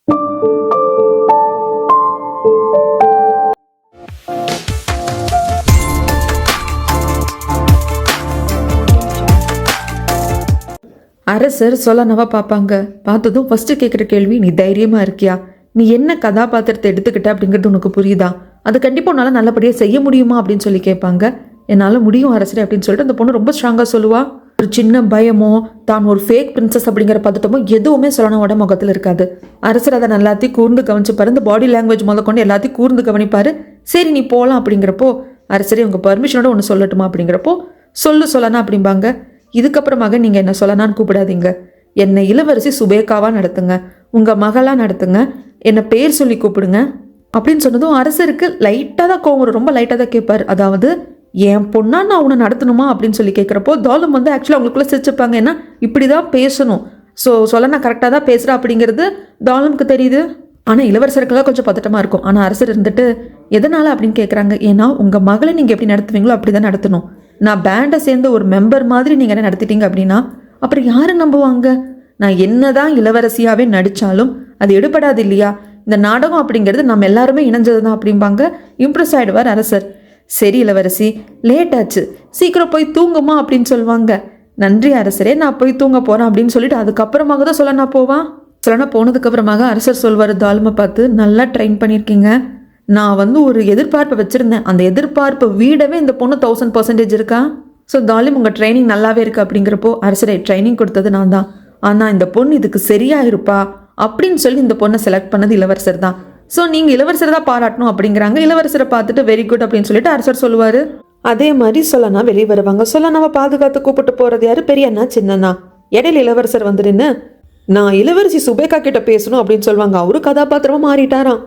அரசர் சொல்லானவா பார்ப்பாங்க. பார்த்ததும் ஃபர்ஸ்ட் கேட்குற கேள்வி, நீ தைரியமா இருக்கியா? நீ என்ன கதாபாத்திரத்தை எடுத்துக்கிட்ட அப்படிங்கிறது உனக்கு புரியுதா? அது கண்டிப்பாக உன்னால் நல்லபடியாக செய்ய முடியுமா அப்படின்னு சொல்லி கேட்பாங்க. என்னால் முடியும் அரசரே அப்படின்னு சொல்லிட்டு அந்த பொண்ணு ரொம்ப ஸ்ட்ராங்காக சொல்லுவா. ஒரு சின்ன பயமோ தான் ஒரு ஃபேக் பிரின்சஸ் அப்படிங்கிற பதட்டமோ எதுவுமே சொல்லானவோட முகத்தில் இருக்காது. அரசர் அதை எல்லாத்தையும் கூர்ந்து கவனிச்சுப்பாரு. இந்த பாடி லாங்குவேஜ் முதற்கொண்டு எல்லாத்தையும் கூர்ந்து கவனிப்பாரு. சரி நீ போகலாம் அப்படிங்கிறப்போ, அரசரே உங்கள் பர்மிஷனோட ஒன்று சொல்லட்டுமா அப்படிங்கிறப்போ, சொல்லனா அப்படிம்பாங்க. இதுக்கப்புறமாக நீங்கள் என்ன சொல்லனான்னு கூப்பிடாதீங்க, என்னை இளவரசி சுபேகாவா நடத்துங்க, உங்கள் மகளா நடத்துங்க, என்னை பேர் சொல்லி கூப்பிடுங்க அப்படின்னு சொன்னதும் அரசருக்கு லைட்டாக தான் கோவம் வரும். ரொம்ப லைட்டாக தான் கேட்பார். அதாவது என் பொண்ணா நான் உன்னை நடத்தணுமா அப்படின்னு சொல்லி கேட்குறப்போ தாலும் வந்து ஆக்சுவலாக அவங்களுக்குள்ளே சிரிச்சுப்பாங்க. ஏன்னா இப்படி தான் பேசணும், சொல்ல நான் கரெக்டாக தான் பேசுகிறேன் அப்படிங்கிறது தாலுமுக்கு தெரியுது. ஆனால் இளவரசருக்கெல்லாம் கொஞ்சம் பதட்டமாக இருக்கும். ஆனால் அரசர் இருந்துட்டு எதனால் அப்படின்னு கேட்குறாங்க. ஏன்னா உங்கள் மகளை நீங்கள் எப்படி நடத்துவீங்களோ அப்படி தான் நடத்தணும். நான் பேண்டை சேர்ந்த ஒரு மெம்பர் மாதிரி நீங்கள் என்ன நடத்திட்டீங்க அப்படின்னா அப்புறம் யாரை நம்புவாங்க? நான் என்னதான் இளவரசியாகவே நடித்தாலும் அது எடுபடாது இல்லையா? இந்த நாடகம் அப்படிங்கிறது நம்ம எல்லாருமே இணைஞ்சது தான் அப்படிம்பாங்க. இம்ப்ரெஸ் ஆகிடுவார் அரசர். சரி இளவரசி, லேட் ஆச்சு, சீக்கிரம் போய் தூங்குமா அப்படின்னு சொல்லுவாங்க. நன்றி அரசரே, நான் போய் தூங்க போகிறேன் அப்படின்னு சொல்லிட்டு அதுக்கப்புறமாக தான் சொல்லனா போவான். சொல்லனா போனதுக்கப்புறமாக அரசர் சொல்வார் தாலுமை பார்த்து, நல்லா ட்ரெயின் பண்ணியிருக்கீங்க. நான் வந்து ஒரு எதிர்பார்ப்பை வச்சுருந்தேன், அந்த எதிர்பார்ப்பை வீடவே இந்த பொண்ணு 1000% இருக்கா. ஸோ தாலிம் உங்கள் ட்ரைனிங் நல்லாவே இருக்குது அப்படிங்கிறப்போ, அரசரை ட்ரைனிங் கொடுத்தது நான் தான், ஆனால் இந்த பொண்ணு இதுக்கு சரியாக இருப்பா அப்படின்னு சொல்லி இந்த பொண்ணை செலக்ட் பண்ணது இளவரசர் தான். ஸோ நீங்கள் இளவரசர் தான் பாராட்டணும் அப்படிங்கிறாங்க. இளவரசரை பார்த்துட்டு வெரி குட் அப்படின்னு சொல்லிட்டு அரசர் சொல்லுவார். அதே மாதிரி சொல்லனா வெளியே வருவாங்க. சொல்லனாவை பாதுகாத்து கூப்பிட்டு போகிறது யாரு? பெரியண்ணா சின்னண்ணா. இடையில இளவரசர் வந்துடுன்னு, நான் இளவரசி சுபேகா கிட்ட பேசணும் அப்படின்னு சொல்லுவாங்க. அவரு கதாபாத்திரமாக மாறிட்டாராம்.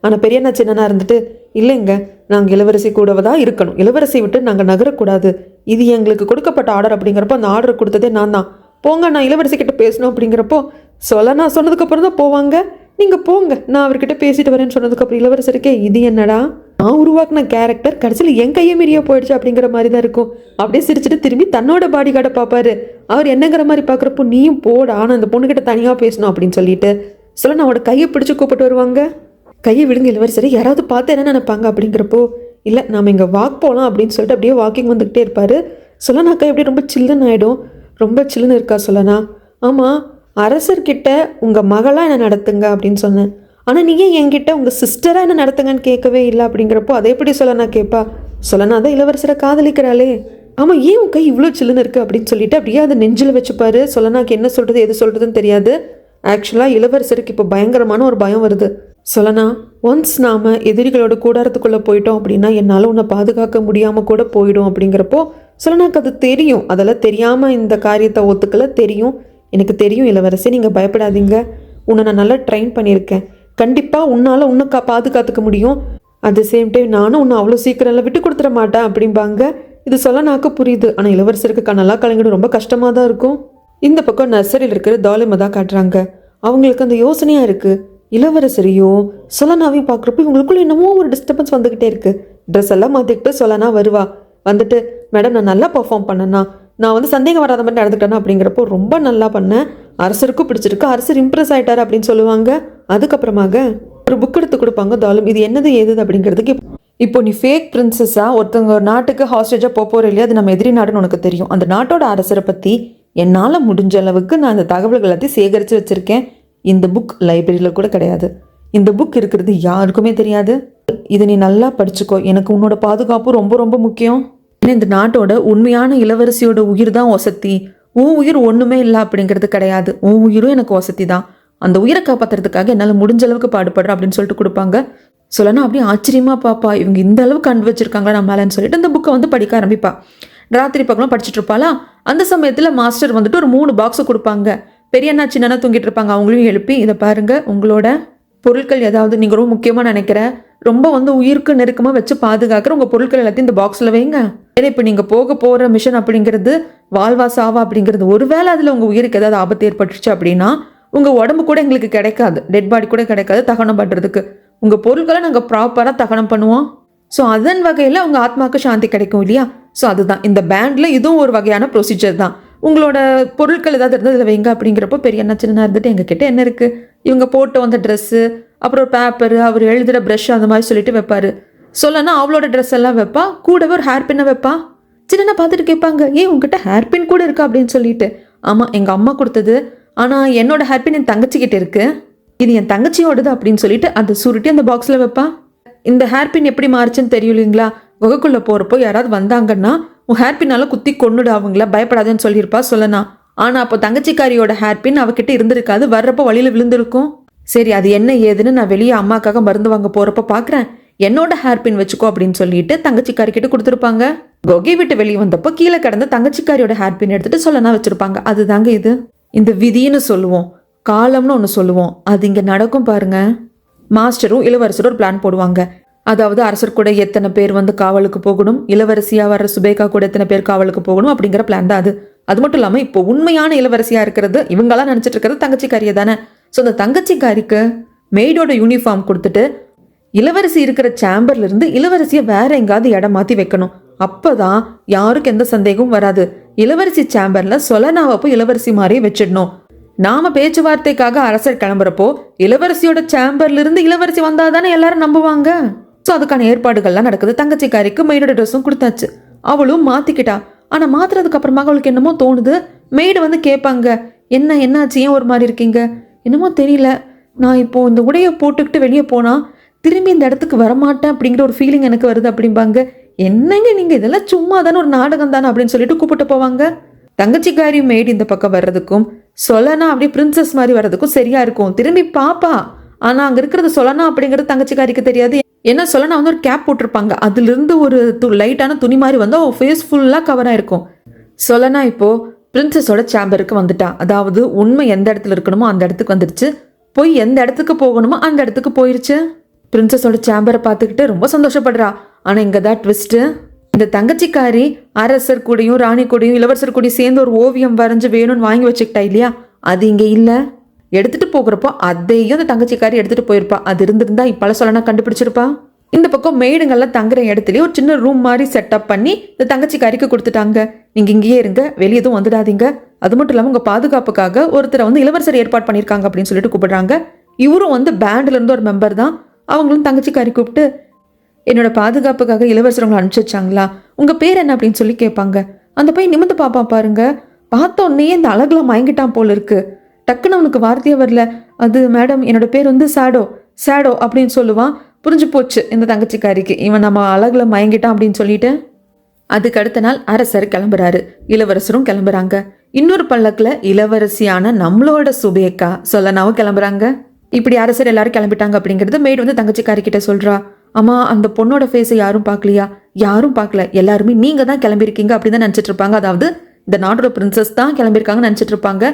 ஆனால் பெரியண்ணா சின்னனா இருந்துட்டு, இல்லைங்க, நாங்கள் இளவரசி கூடவே தான் இருக்கணும், இளவரசி விட்டு நாங்கள் நகரக்கூடாது, இது எங்களுக்கு கொடுக்கப்பட்ட ஆர்டர் அப்படிங்கிறப்போ அந்த ஆர்டர் கொடுத்ததே நான் தான், போங்க நான் இளவரசி கிட்ட பேசணும் அப்படிங்கிறப்போ, நான் சொன்னதுக்கப்புறம் தான் போவாங்க, நீங்கள் போங்க நான் அவர்கிட்ட பேசிட்டு வரேன்னு சொன்னதுக்கப்புறம் இளவரசருக்கே இது என்னடா நான் உருவாக்குன கேரக்டர் கடைசியில் என் கையை மீறியா போயிடுச்சு அப்படிங்கிற மாதிரி தான் இருக்கும். அப்படியே சிரிச்சுட்டு திரும்பி தன்னோட பாடி கார்டை பார்ப்பாரு. அவர் என்னங்கிற மாதிரி பார்க்குறப்போ, நீயும் போடா, ஆனால் அந்த பொண்ணுக்கிட்ட தனியாக பேசணும் அப்படின்னு சொல்லிட்டு நான் அவட கையை பிடிச்சி கூப்பிட்டு வருவாங்க. கையை விடுங்க இளவரசரி, யாராவது பார்த்து என்ன நினைப்பாங்க அப்படிங்கிறப்போ, இல்லை நாம் இங்கே வாக் போகலாம் அப்படின்னு சொல்லிட்டு அப்படியே வாக்கிங் வந்துக்கிட்டே இருப்பார். சொல்லனாக்கா எப்படி ரொம்ப சில்லுன்னு ஆகிடும். ரொம்ப சில்லுன்னு இருக்கா சொல்லனா. ஆமாம், அரசர்கிட்ட உங்கள் மகளாக என்ன நடத்துங்க அப்படின்னு சொன்னேன், ஆனால் நீங்கள் என்கிட்ட உங்கள் சிஸ்டராக என்ன நடத்துங்கன்னு கேட்கவே இல்லை அப்படிங்கிறப்போ, அதை எப்படி சொல்லனா கேட்பா. சொல்லனா தான் இளவரசரை காதலிக்கிறாளே. ஆமாம், ஏன் உன் கை இவ்வளோ சில்லுன்னு இருக்குது அப்படின்னு சொல்லிட்டு அப்படியே அதை நெஞ்சில் வச்சுப்பாரு. சொல்லனாக்கு என்ன சொல்கிறது எது சொல்கிறதுன்னு தெரியாது. ஆக்சுவலாக இளவரசருக்கு இப்போ பயங்கரமான ஒரு பயம் வருது. சொல்லனா, ஒன்ஸ் நாம் எதிரிகளோட கூடாரத்துக்குள்ளே போயிட்டோம் அப்படின்னா என்னால் உன்னை பாதுகாக்க முடியாமல் கூட போயிடும் அப்படிங்கிறப்போ, சொல்லனாக்கு அது தெரியும். அதெல்லாம் தெரியாமல் இந்த காரியத்தை ஒத்துக்கல, தெரியும், எனக்கு தெரியும் இளவரசி, நீங்கள் பயப்படாதீங்க, உன்னை நான் நல்லா ட்ரெயின் பண்ணியிருக்கேன், கண்டிப்பாக உன்னால் உன்னை பாதுகாத்துக்க முடியும், அட் த சேம் டைம் நானும் உன்னை அவ்வளோ சீக்கிரம்லாம் விட்டு கொடுத்துட மாட்டேன் அப்படிம்பாங்க. இது சொல்லனாக்க புரியுது. ஆனால் இளவரசருக்கு கண்ணலா கலைஞரும் ரொம்ப கஷ்டமாக தான் இருக்கும். இந்த பக்கம் நர்சரியில் இருக்கிற தாலிமை தான் காட்டுறாங்க. அவங்களுக்கு அந்த யோசனையாக இருக்குது. இளவரசரையோ சொல்லனாவையும் பார்க்குறப்போ இவங்களுக்குள்ள என்னமோ ஒரு டிஸ்டர்பன்ஸ் வந்துக்கிட்டே இருக்குது. ட்ரெஸ் எல்லாம் மாற்றிக்கிட்டு சொல்லனா வருவா. வந்துட்டு, மேடம் நான் நல்லா பர்ஃபார்ம் பண்ணேன்னா, நான் வந்து சந்தேகம் வராத மாதிரி நடந்துக்கிட்டேன்னா அப்படிங்கிறப்போ, ரொம்ப நல்லா பண்ணேன், அரசருக்கும் பிடிச்சிருக்கு, அரசர் இம்ப்ரெஸ் ஆகிட்டார் அப்படின்னு சொல்லுவாங்க. அதுக்கப்புறமாக ஒரு புக் எடுத்து கொடுப்பாங்க தாலும். இது என்னது ஏது அப்படிங்கிறதுக்கு, இப்போ நீ ஃபேக் பிரின்சஸாக ஒருத்தவங்க நாட்டுக்கு ஹாஸ்டேஜாக போகிற இல்லையா, அது நம்ம எதிரி நாடுன்னு உனக்கு தெரியும். அந்த நாட்டோட அரசரை பற்றி என்னால் முடிஞ்ச அளவுக்கு நான் அந்த தகவல்கள் எல்லாத்தையும் சேகரித்து வச்சுருக்கேன். இந்த புக் லைப்ரரியில் கூட கிடையாது. இந்த புக் இருக்கிறது யாருக்குமே தெரியாது. இதை நீ நல்லா படிச்சுக்கோ. எனக்கு உன்னோட பாதுகாப்பு ரொம்ப ரொம்ப முக்கியம். ஏன்னா இந்த நாட்டோட உண்மையான இளவரசியோட உயிர் தான் வசதி. உன் உயிர் ஒன்றுமே இல்லை அப்படிங்கிறது கிடையாது. உன் உயிரும் எனக்கு வசதி தான். அந்த உயிரை காப்பாற்றுறதுக்காக என்னால் முடிஞ்ச அளவுக்கு பாடுபடுறேன் அப்படின்னு சொல்லிட்டு கொடுப்பாங்க. சொல்லனா அப்படியே ஆச்சரியமா பாப்பா, இவங்க இந்த அளவுக்கு அன்பு வச்சிருக்காங்களா நம்ம மேலேன்னு சொல்லிட்டு அந்த புக்கை வந்து படிக்க ஆரம்பிப்பா. ராத்திரி பக்கம் படிச்சுட்டு இருப்பாளா. அந்த சமயத்தில் மாஸ்டர் வந்துட்டு ஒரு 3 பாக்ஸை கொடுப்பாங்க. பெரியண்ணா சின்னண்ணா தூங்கிட்டு இருப்பாங்க. அவங்களையும் எழுப்பி, இதை பாருங்க, உங்களோட பொருட்கள் ஏதாவது நீங்கள் ரொம்ப முக்கியமாக நினைக்கிற, ரொம்ப வந்து உயிருக்கு நெருக்கமாக வச்சு பாதுகாக்கிற உங்கள் பொருட்கள் எல்லாத்தையும் இந்த பாக்ஸில் வைங்க. ஏன்னா இப்போ நீங்கள் போக போகிற மிஷன் அப்படிங்கிறது வாழ்வா சாவா அப்படிங்கிறது. ஒருவேளை அதில் உங்கள் உயிருக்கு ஏதாவது ஆபத்து ஏற்பட்டுச்சு அப்படின்னா உங்கள் உடம்பு கூட எங்களுக்கு கிடைக்காது, டெட் பாடி கூட கிடைக்காது தகனம் பண்ணுறதுக்கு. உங்கள் பொருட்களை நாங்கள் ப்ராப்பராக தகனம் பண்ணுவோம். ஸோ அதன் வகையில் உங்கள் ஆத்மாவுக்கு சாந்தி கிடைக்கும் இல்லையா. ஸோ அதுதான் இந்த பேண்டில் இதுவும் ஒரு வகையான ப்ரொசீஜர் தான். உங்களோட பொருட்கள் ஏதாவது இருந்தால் இதில் வைங்க அப்படிங்கிறப்போ பெரிய அண்ணா சின்ன இருந்துட்டு எங்ககிட்ட என்ன இருக்குது, இவங்க போட்டு வந்த ட்ரெஸ்ஸு, அப்புறம் ஒரு பேப்பரு, அவர் எழுதுகிற ப்ரஷ் அந்த மாதிரி சொல்லிட்டு வைப்பாரு. சொல்லனா அவளோட ட்ரெஸ் எல்லாம் வைப்பா, கூடவே ஒரு ஹேர் பின்னை வைப்பா. சின்ன பார்த்துட்டு கேட்பாங்க, ஏன் உங்ககிட்ட ஹேர் பின் கூட இருக்கா அப்படின்னு சொல்லிட்டு. ஆமாம், எங்கள் அம்மா கொடுத்தது. ஆனால் என்னோட ஹேர் பின் என் தங்கச்சிக்கிட்ட இருக்கு, இது என் தங்கச்சியோடது அப்படின்னு சொல்லிட்டு அதை சுருட்டி அந்த பாக்ஸில் வைப்பா. இந்த ஹேர் பின் எப்படி மாறுச்சுன்னு தெரியும் இல்லைங்களா? குகைக்குள்ளே போகிறப்போ யாராவது வந்தாங்கன்னா உன் ஹேர் பின்னால குத்தி கொண்டுடு அவங்கள, பயப்படாதுன்னு சொல்லியிருப்பா சொல்லனா. ஆனால் அப்போ தங்கச்சிக்காரியோட ஹேர் பின் அவகிட்ட இருந்திருக்காது, வர்றப்போ வழியில் விழுந்திருக்கும். சரி, அது என்ன ஏதுன்னு நான் வெளியே அம்மாக்காக மருந்து வாங்க போகிறப்ப பார்க்குறேன், என்னோட ஹேர் பின் வச்சுக்கோ அப்படின்னு சொல்லிட்டு தங்கச்சிக்காரி கிட்ட கொடுத்துருப்பாங்க. குகை விட்டு வெளியே வந்தப்போ கீழே கிடந்த தங்கச்சிக்காரியோட ஹேர் பின் எடுத்துட்டு சொல்லனா வச்சிருப்பாங்க. அதுதாங்க இது. இந்த விதின்னு சொல்லுவோம், காலம்னு ஒன்று சொல்லுவோம், அது இங்கே நடக்கும் பாருங்க. மாஸ்டரும் இளவரசரும் ஒரு பிளான் போடுவாங்க. அதாவது அரசர் கூட எத்தனை பேர் வந்து காவலுக்கு போகணும், இளவரசியாக வர்ற சுபேகா கூட எத்தனை பேர் காவலுக்கு போகணும் அப்படிங்கிற பிளான் தான் அது. அது மட்டும் இல்லாமல் இப்போ உண்மையான இளவரசியாக இருக்கிறது இவங்களாம் நினச்சிட்டு இருக்கிறது தங்கச்சிக்காரியை தானே. ஸோ அந்த தங்கச்சிக்காரிக்கு மெய்டோட யூனிஃபார்ம் கொடுத்துட்டு இளவரசி இருக்கிற சேம்பர்ல இருந்து இளவரசியை வேற எங்காவது இடம் மாற்றி வைக்கணும். அப்போதான் யாருக்கு எந்த சந்தேகமும் வராது. இளவரசி சேம்பர்ல சொலனாவை போய் இளவரசி மாதிரியே வச்சிடணும். நாம பேச்சுவார்த்தைக்காக அரசர் கிளம்புறப்போ இளவரசியோட சேம்பர்ல இருந்து இளவரசி வந்தாதானே எல்லாரும் நம்புவாங்க. ஸோ அதுக்கான ஏற்பாடுகள்லாம் நடக்குது. தங்கச்சிக்காரிக்கு மெய்டோட ட்ரெஸ்ஸும் கொடுத்தாச்சு, அவளும் மாத்திக்கிட்டா. ஆனா மாத்துறதுக்கு அப்புறமா அவளுக்கு என்னமோ தோணுது. மெய்டு வந்து கேட்பாங்க, என்னாச்சு, ஏன் ஒரு மாதிரி இருக்கீங்க? என்னமோ தெரியல, நான் இப்போ இந்த உடையை போட்டுக்கிட்டு வெளியே போனா திரும்பி இந்த இடத்துக்கு வரமாட்டேன் அப்படிங்கிற ஒரு ஃபீலிங் எனக்கு வருது அப்படிம்பாங்க. என்னங்க நீங்க, இதெல்லாம் சும்மா தானே, ஒரு நாடகம் தானே அப்படின்னு சொல்லிட்டு கூப்பிட்டு போவாங்க. தங்கச்சிக்காரி மெய்டு இந்த பக்கம் வர்றதுக்கும் சொலனா அப்படியே பிரின்சஸ் மாதிரி வர்றதுக்கும் சரியா இருக்கும். திரும்பி பாப்பா, ஆனா அங்க இருக்கிறது சொலனா அப்படிங்கிறது தங்கச்சிக்காரிக்கு தெரியாது. ஏன்னா சொலனா வந்து ஒரு கேப் போட்டிருப்பாங்க, அதுல இருந்து ஒரு லைட்டான துணி மாதிரி வந்து அவ ஃபேஸ் ஃபுல்லா கவர் ஆயிருக்கும். சொலனா இப்போ பிரின்சஸோட சேம்பருக்கு வந்துட்டா. அதாவது உண்மை எந்த இடத்துல இருக்கணுமோ அந்த இடத்துக்கு வந்துடுச்சு, போய் எந்த இடத்துக்கு போகணுமோ அந்த இடத்துக்கு போயிருச்சு. பிரின்சஸோட சேம்பரை பார்த்துக்கிட்டு ரொம்ப சந்தோஷப்படுறா. ஆனா இங்கதான் ட்விஸ்ட். இந்த தங்கச்சிக்காரி அரசர் கூடயும் ராணி கூடயும் இளவரசர் கூடயும் சேர்ந்து ஒரு ஓவியம் வரைஞ்சு வேணும்னு வாங்கி வச்சுக்கிட்டா இல்லையா, அது இங்க இல்ல. எடுத்துட்டு போகிறப்போ அதையும் அந்த தங்கச்சிக்காரி எடுத்துட்டு போயிருப்பா. அது இருந்திருந்தா இப்பல சொல்லனா கண்டுபிடிச்சிருப்பா. இந்த பக்கம் மெய்டுங்கள்லாம் தங்குற இடத்துலயே ஒரு சின்ன ரூம் மாதிரி செட்டப் பண்ணி இந்த தங்கச்சிக்காரிக்கு கொடுத்துட்டாங்க. நீங்க இங்கேயே இருங்க, வெளியே எதுவும் வந்துடாதீங்க. அது மட்டும் இல்லாமல் உங்க பாதுகாப்புக்காக ஒருத்தரை வந்து இளவரசர் ஏற்பாடு பண்ணியிருக்காங்க அப்படின்னு சொல்லிட்டு கூப்பிடுறாங்க. இவரும் வந்து பேண்ட்ல இருந்து ஒரு மெம்பர் தான். அவங்களும் தங்கச்சிக்காரி கூப்பிட்டு, என்னோட பாதுகாப்புக்காக இளவரசர் உங்களை அனுப்பிச்சு வச்சாங்களா, உங்க பேர் என்ன அப்படின்னு சொல்லி கேட்பாங்க. அந்த பையன் நிமிந்து பாப்பா பாருங்க, பார்த்தோன்னே இந்த அழகுல மயங்கிட்டான் போல இருக்கு. டக்குன்னு அவனுக்கு வார்த்தையே வரல. அது மேடம், என்னோட பேர் வந்து சேடோ அப்படின்னு சொல்லுவான். புரிஞ்சு போச்சு இந்த தங்கச்சிக்காரிக்கு, இவன் நம்ம அழகுல மயங்கிட்டான் அப்படின்னு சொல்லிட்டு. அதுக்கு அடுத்த நாள் அரசர் கிளம்புறாரு, இளவரசரும் கிளம்புறாங்க. இன்னொரு பல்லக்குல இளவரசியான நம்மளோட சுபேகா சொல்லனாவும் கிளம்புறாங்க. இப்படி அரசர் எல்லாரும் கிளம்பிட்டாங்க அப்படிங்கிறது மெய்டு வந்து தங்கச்சிக்காரி கிட்ட சொல்றா. அம்மா, அந்த பொண்ணோட ஃபேஸை யாரும் பார்க்கலையா? யாரும் பார்க்கல, எல்லாருமே நீங்க தான் கிளம்பிருக்கீங்க அப்படின்னு தான் நினைச்சிட்டு இருப்பாங்க. அதாவது இந்த நாட்டோட பிரின்சஸ் தான் கிளம்பியிருக்காங்கன்னு நினைச்சிட்டு இருப்பாங்க.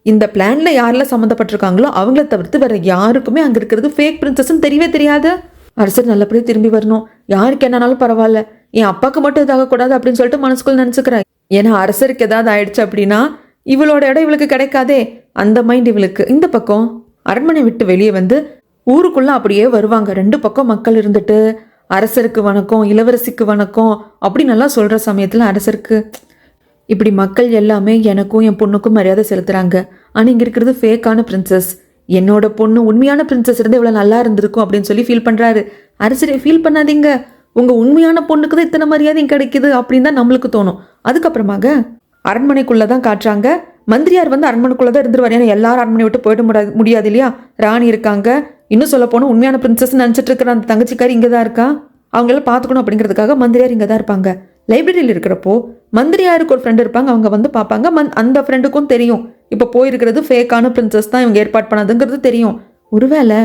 இந்த பிளான்ல யாரெல்லாம் சம்மந்தப்பட்டிருக்காங்களோ அவங்கள தவிர்த்து வேற யாருக்குமே அங்க இருக்கிறது ஃபேக் பிரின்சஸ்ன்னு தெரியவே தெரியாது. அரசர் நல்லபடியாக திரும்பி வரணும், யாருக்கு என்னன்னாலும் பரவாயில்ல, என் அப்பாவுக்கு மட்டும் இதாக கூடாது அப்படின்னு சொல்லிட்டு மனசுக்குள்ள நினைச்சுக்கிறேன். ஏன்னா அரசருக்கு ஏதாவது ஆயிடுச்சு அப்படின்னா இவளோட இடம் இவளுக்கு கிடைக்காதே, அந்த மைண்ட் இவளுக்கு. இந்த பக்கம் அரண்மனை விட்டு வெளியே வந்து ஊருக்குள்ள அப்படியே வருவாங்க. ரெண்டு பக்கம் மக்கள் இருந்துட்டு அரசருக்கு வணக்கம், இளவரசிக்கு வணக்கம் அப்படி நல்லா சொல்ற சமயத்துல அரசருக்கு இப்படி மக்கள் எல்லாமே எனக்கும் என் பொண்ணுக்கும் மரியாதை செலுத்துறாங்க. ஆனா இங்க இருக்கிறது ஃபேக்கான பிரின்சஸ், என்னோட பொண்ணு உண்மையான பிரின்சஸ் இருந்து இவ்வளவு நல்லா இருந்திருக்கும் அப்படின்னு சொல்லி ஃபீல் பண்றாரு. அரசரே ஃபீல் பண்ணாதீங்க, உங்க உண்மையான பொண்ணுக்கு தான் இத்தனை மரியாதை கிடைக்குது அப்படின்னு தான் நம்மளுக்கு தோணும். அதுக்கப்புறமாக அரண்மனைக்குள்ளதான் காட்டுறாங்க. மந்திரியார் வந்து அரண்மனைக்குள்ளதான் இருந்துருவாரு. ஏன்னா எல்லாரும் அரண்மனை விட்டு போயிட முடியாது இல்லையா, ராணி இருக்காங்க. இன்னும் சொல்ல போனா உண்மையான பிரின்சஸ் நினைச்சிட்டு இருக்கிற அந்த தங்கச்சிக்காரி இங்கதான் இருக்கா. அவங்கள பாத்துக்கணும் அப்படிங்கிறதுக்காக மந்திரியார் இங்கதான் இருப்பாங்க. லைப்ரரியில் இருக்கிறப்போ மந்திரியாருக்கு ஒரு ஃப்ரெண்டு இருப்பாங்க, அவங்க வந்து பார்ப்பாங்க. அந்த ஃப்ரெண்டுக்கும் தெரியும் இப்போ போயிருக்கிறது ஃபேக்கான பிரின்சஸ் தான் இவங்க ஏற்பாடு பண்ணாதுங்கிறது தெரியும். ஒருவேளை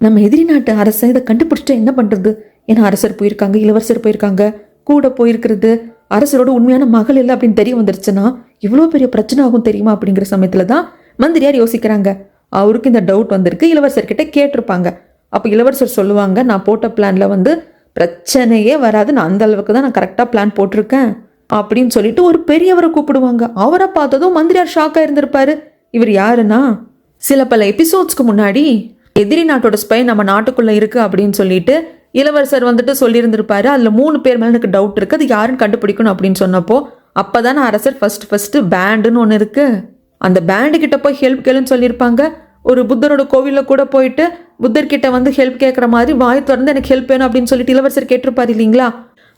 நம்ம எதிரி நாட்டு அரசன் இதை கண்டுபிடிச்சிட்டு என்ன பண்றது? ஏன்னா அரசர் போயிருக்காங்க, இளவரசர் போயிருக்காங்க, கூட போயிருக்கிறது அரசரோட உண்மையான மகள் இல்லை அப்படின்னு தெரிய வந்துருச்சுன்னா இவ்வளோ பெரிய பிரச்சனை ஆகும் தெரியுமா அப்படிங்கிற சமயத்துல தான் மந்திரியார் யோசிக்கிறாங்க. அவருக்கு இந்த டவுட் வந்திருக்கு, இளவரசர்கிட்ட கேட்டிருப்பாங்க. அப்போ இளவரசர் சொல்லுவாங்க, நான் போட்ட பிளான்ல வந்து பிரச்சனையே வராது, நான் அந்த அளவுக்கு தான் நான் கரெக்டாக பிளான் போட்டிருக்கேன் அப்படின்னு சொல்லிட்டு ஒரு பெரியவரை கூப்பிடுவாங்க. அவரை பார்த்ததும் மந்திரியார் ஷாக்காக இருந்திருப்பாரு. இவர் யாருன்னா, சில பல எபிசோட்ஸ்க்கு முன்னாடி எதிரி நாட்டோட ஸ்பை நம்ம நாட்டுக்குள்ள இருக்கு அப்படின்னு சொல்லிட்டு இளவரசர் வந்துட்டு சொல்லியிருந்திருப்பாரு. அதுல 3 பேர் மேல எனக்கு டவுட் இருக்கு, அது யாருன்னு கண்டுபிடிக்கணும் அப்படின்னு சொன்னப்போ அப்பதானே அரசர் ஃபர்ஸ்ட் பேண்டுன்னு ஒன்று இருக்கு, அந்த பேண்டு கிட்ட போய் ஹெல்ப் கேளுன்னு சொல்லியிருப்பாங்க. ஒரு புத்தரோட கோவிலில் கூட போயிட்டு புத்தர்கிட்ட வந்து ஹெல்ப் கேட்குற மாதிரி வாய் திறந்து எனக்கு ஹெல்ப் வேணும் அப்படின்னு சொல்லிட்டு இளவரசர் கேட்டிருப்பாரு இல்லைங்களா?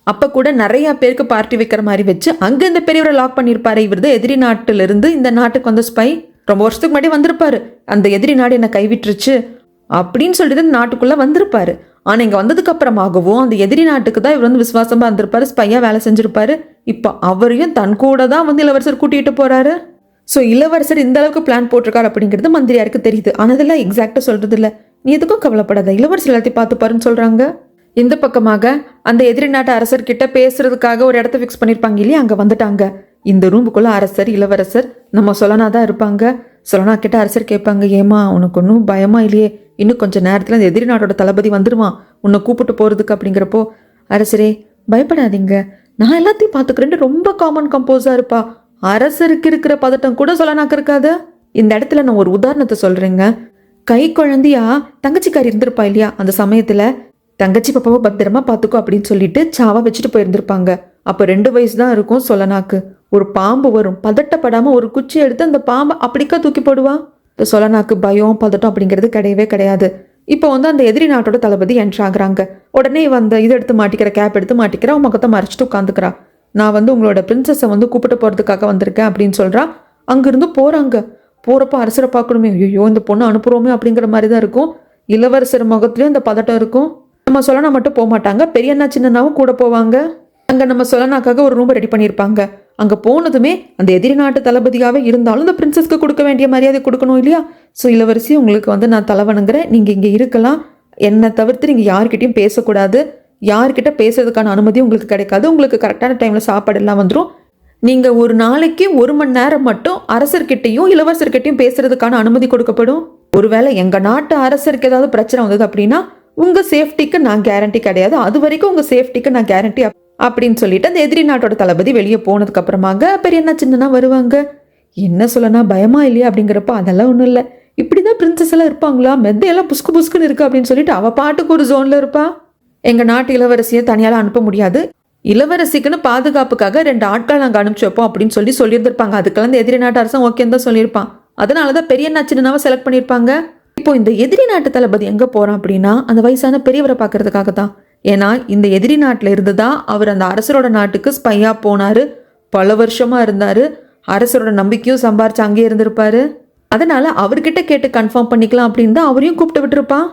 அப்போ கூட நிறைய பேருக்கு பார்ட்டி வைக்கிற மாதிரி வச்சு அங்கே இந்த பெரியவரை லாக் பண்ணியிருப்பாரு. இவர் தான் எதிரி நாட்டிலிருந்து இந்த நாட்டுக்கு வந்த ஸ்பை. ரொம்ப வருஷத்துக்கு முன்னாடி வந்திருப்பாரு. அந்த எதிரி நாடு என்னை கைவிட்டுருச்சு அப்படின்னு சொல்லிட்டு இந்த நாட்டுக்குள்ளே வந்திருப்பாரு. ஆனால் இங்கே வந்ததுக்கு அப்புறமாகவும் அந்த எதிரி நாட்டுக்கு தான் இவர் வந்து விசுவாசமாக இருந்திருப்பாரு, ஸ்பையாக வேலை செஞ்சிருப்பாரு. இப்போ அவரையும் தன் கூட தான் வந்து இளவரசர் கூட்டிகிட்டு போகிறாரு. ஸோ இளவரசர் இந்த அளவுக்கு பிளான் போட்டிருக்காரு அப்படிங்கிறது மந்திரியாருக்கு தெரியுது. ஆனால் இதெல்லாம் எக்ஸாக்டாக சொல்கிறது இல்லை. நீ எதுக்கும் கவலைப்படாத, இளவரசர் எல்லாத்தையும் பார்த்துப்பாருன்னு சொல்கிறாங்க. இந்த பக்கமாக அந்த எதிரி நாட்டு அரசர்கிட்ட பேசுறதுக்காக ஒரு இடத்த ஃபிக்ஸ் பண்ணியிருப்பாங்க இல்லையா, அங்கே வந்துட்டாங்க. இந்த ரூமுக்குள்ளே அரசர், இளவரசர், நம்ம சொலனா தான் இருப்பாங்க. சொலனா கிட்ட அரசர் கேட்பாங்க, ஏமா உனக்கு ஒன்றும் பயமா இல்லையே? இன்னும் கொஞ்சம் நேரத்தில் அந்த எதிரி நாட்டோட தளபதி வந்துடுவான் உன்னை கூப்பிட்டு போகிறதுக்கு அப்படிங்கிறப்போ, அரசரே பயப்படாதீங்க, நான் எல்லாத்தையும் பார்த்துக்கிறேன்னு ரொம்ப காமன் கம்போஸாக இருப்பா. அரசருக்கு இருக்கிற பதட்டம் கூட சொலனாக்கு இருக்காது. இந்த இடத்துல நான் ஒரு உதாரணத்தை சொல்கிறேங்க. கை குழந்தையா தங்கச்சிக்காரி இருந்திருப்பா இல்லையா, அந்த சமயத்தில் தங்கச்சி பாப்பாவை பத்திரமா பார்த்துக்கோ அப்படின்னு சொல்லிட்டு சாவா வச்சுட்டு போயிருந்திருப்பாங்க. அப்போ 2 வயசு தான் இருக்கும் சொலனாக்கு. ஒரு பாம்பு வரும், பதட்டப்படாமல் ஒரு குச்சி எடுத்து அந்த பாம்பை அப்படிக்கா தூக்கி போடுவா. இந்த சொலனாக்கு பயம் பதட்டம் அப்படிங்கிறது கிடையவே கிடையாது. இப்போ வந்து அந்த எதிரி நாட்டோட தளபதி என்ட்ரு ஆகுறாங்க. உடனே வந்து இதை எடுத்து மாட்டிக்கிற, கேப் எடுத்து மாட்டிக்கிற, அவன் முகத்தை மறைச்சிட்டு உட்காந்துக்கிறா. நான் வந்து உங்களோட பிரின்சஸை வந்து கூப்பிட்டு போகிறதுக்காக வந்திருக்கேன் அப்படின்னு சொல்கிறா. அங்கேருந்து போகிறாங்க. போகிறப்போ அரசரை பார்க்கணுமே, ஐயோ இந்த பொண்ணு அனுப்புகிறோமே அப்படிங்கிற மாதிரி தான் இருக்கும். இளவரசர் முகத்துலேயும் இந்த பதட்டம் இருக்கும். நம்ம சொலனா மட்டும் போக மாட்டாங்க, பெரியண்ணா சின்னண்ணாவும் கூட போவாங்க. அங்கே நம்ம சொலனாக்காக ஒரு ரூம் ரெடி பண்ணியிருப்பாங்க. அங்கே போனதுமே அந்த எதிரி நாட்டு தளபதியாகவே இருந்தாலும் இந்த பிரின்சஸ்க்கு கொடுக்க வேண்டிய மரியாதை கொடுக்கணும் இல்லையா? ஸோ இளவரசி உங்களுக்கு வந்து நான் தலைவணுங்கிறேன், நீங்கள் இங்கே இருக்கலாம், என்னை தவிர்த்து நீங்கள் யார்கிட்டையும் பேசக்கூடாது, யார்கிட்ட பேசுறதுக்கான அனுமதி உங்களுக்கு கிடைக்காது, உங்களுக்கு கரெக்டான டைமில் சாப்பாடு எல்லாம் வந்துடும். நீங்கள் ஒரு நாளைக்கு 1 மணி நேரம் மட்டும் அரசர்கிட்டையும் இளவரசர்கிட்டையும் பேசுறதுக்கான அனுமதி கொடுக்கப்படும். ஒருவேளை எங்கள் நாட்டு அரசருக்கு ஏதாவது பிரச்சனை வந்தது அப்படின்னா உங்கள் சேஃப்டிக்கு நான் கேரண்டி கிடையாது, அது வரைக்கும் உங்கள் சேஃப்டிக்கு நான் கேரண்டி அப்படின்னு சொல்லிட்டு அந்த எதிரி நாட்டோட தளபதி வெளியே போனதுக்கு அப்புறமாக பெரியண்ணா சின்னனா வருவாங்க. என்ன சொல்லனா பயமா இல்லையா அப்படிங்கிறப்ப, அதெல்லாம் ஒன்றும் இல்லை, இப்படிதான் பிரின்சஸ் எல்லாம் இருப்பாங்களா, மெத்தையெல்லாம் புஸ்கு புஸ்குன்னு இருக்கு அப்படின்னு சொல்லிட்டு அவ பாட்டுக்கு ஒரு ஜோன்ல இருப்பா. எங்க நாட்டு இளவரசியை தனியால அனுப்ப முடியாது, இளவரசிக்குன்னு பாதுகாப்புக்காக 2 ஆட்கள் நாங்கள் அனுப்பிச்சு வைப்போம் அப்படின்னு சொல்லியிருந்திருப்பாங்க. அதுக்கெல்லாம் இந்த எதிரி நாட்டு அரசன் ஓகேன்னு தான் சொல்லியிருப்பான். அதனாலதான் பெரியண்ணா சின்னனாவை செலக்ட் பண்ணியிருப்பாங்க. இப்போ இந்த எதிரி நாட்டு தளபதி எங்க போறான் அப்படின்னா அந்த வயசான பெரியவரை பார்க்கறதுக்காக தான். ஏன்னா இந்த எதிரி நாட்டில் இருந்து தான் அவர் அந்த அரசரோட நாட்டுக்கு ஸ்பையா போனாரு, பல வருஷமா இருந்தாரு, அரசரோட நம்பிக்கையும் சம்பாரிச்சு அங்கேயே இருந்திருப்பாரு. அதனால அவர்கிட்ட கேட்டு கன்ஃபார்ம் பண்ணிக்கலாம் அப்படின்னு தான் அவரையும் கூப்பிட்டு விட்டுருப்பான்.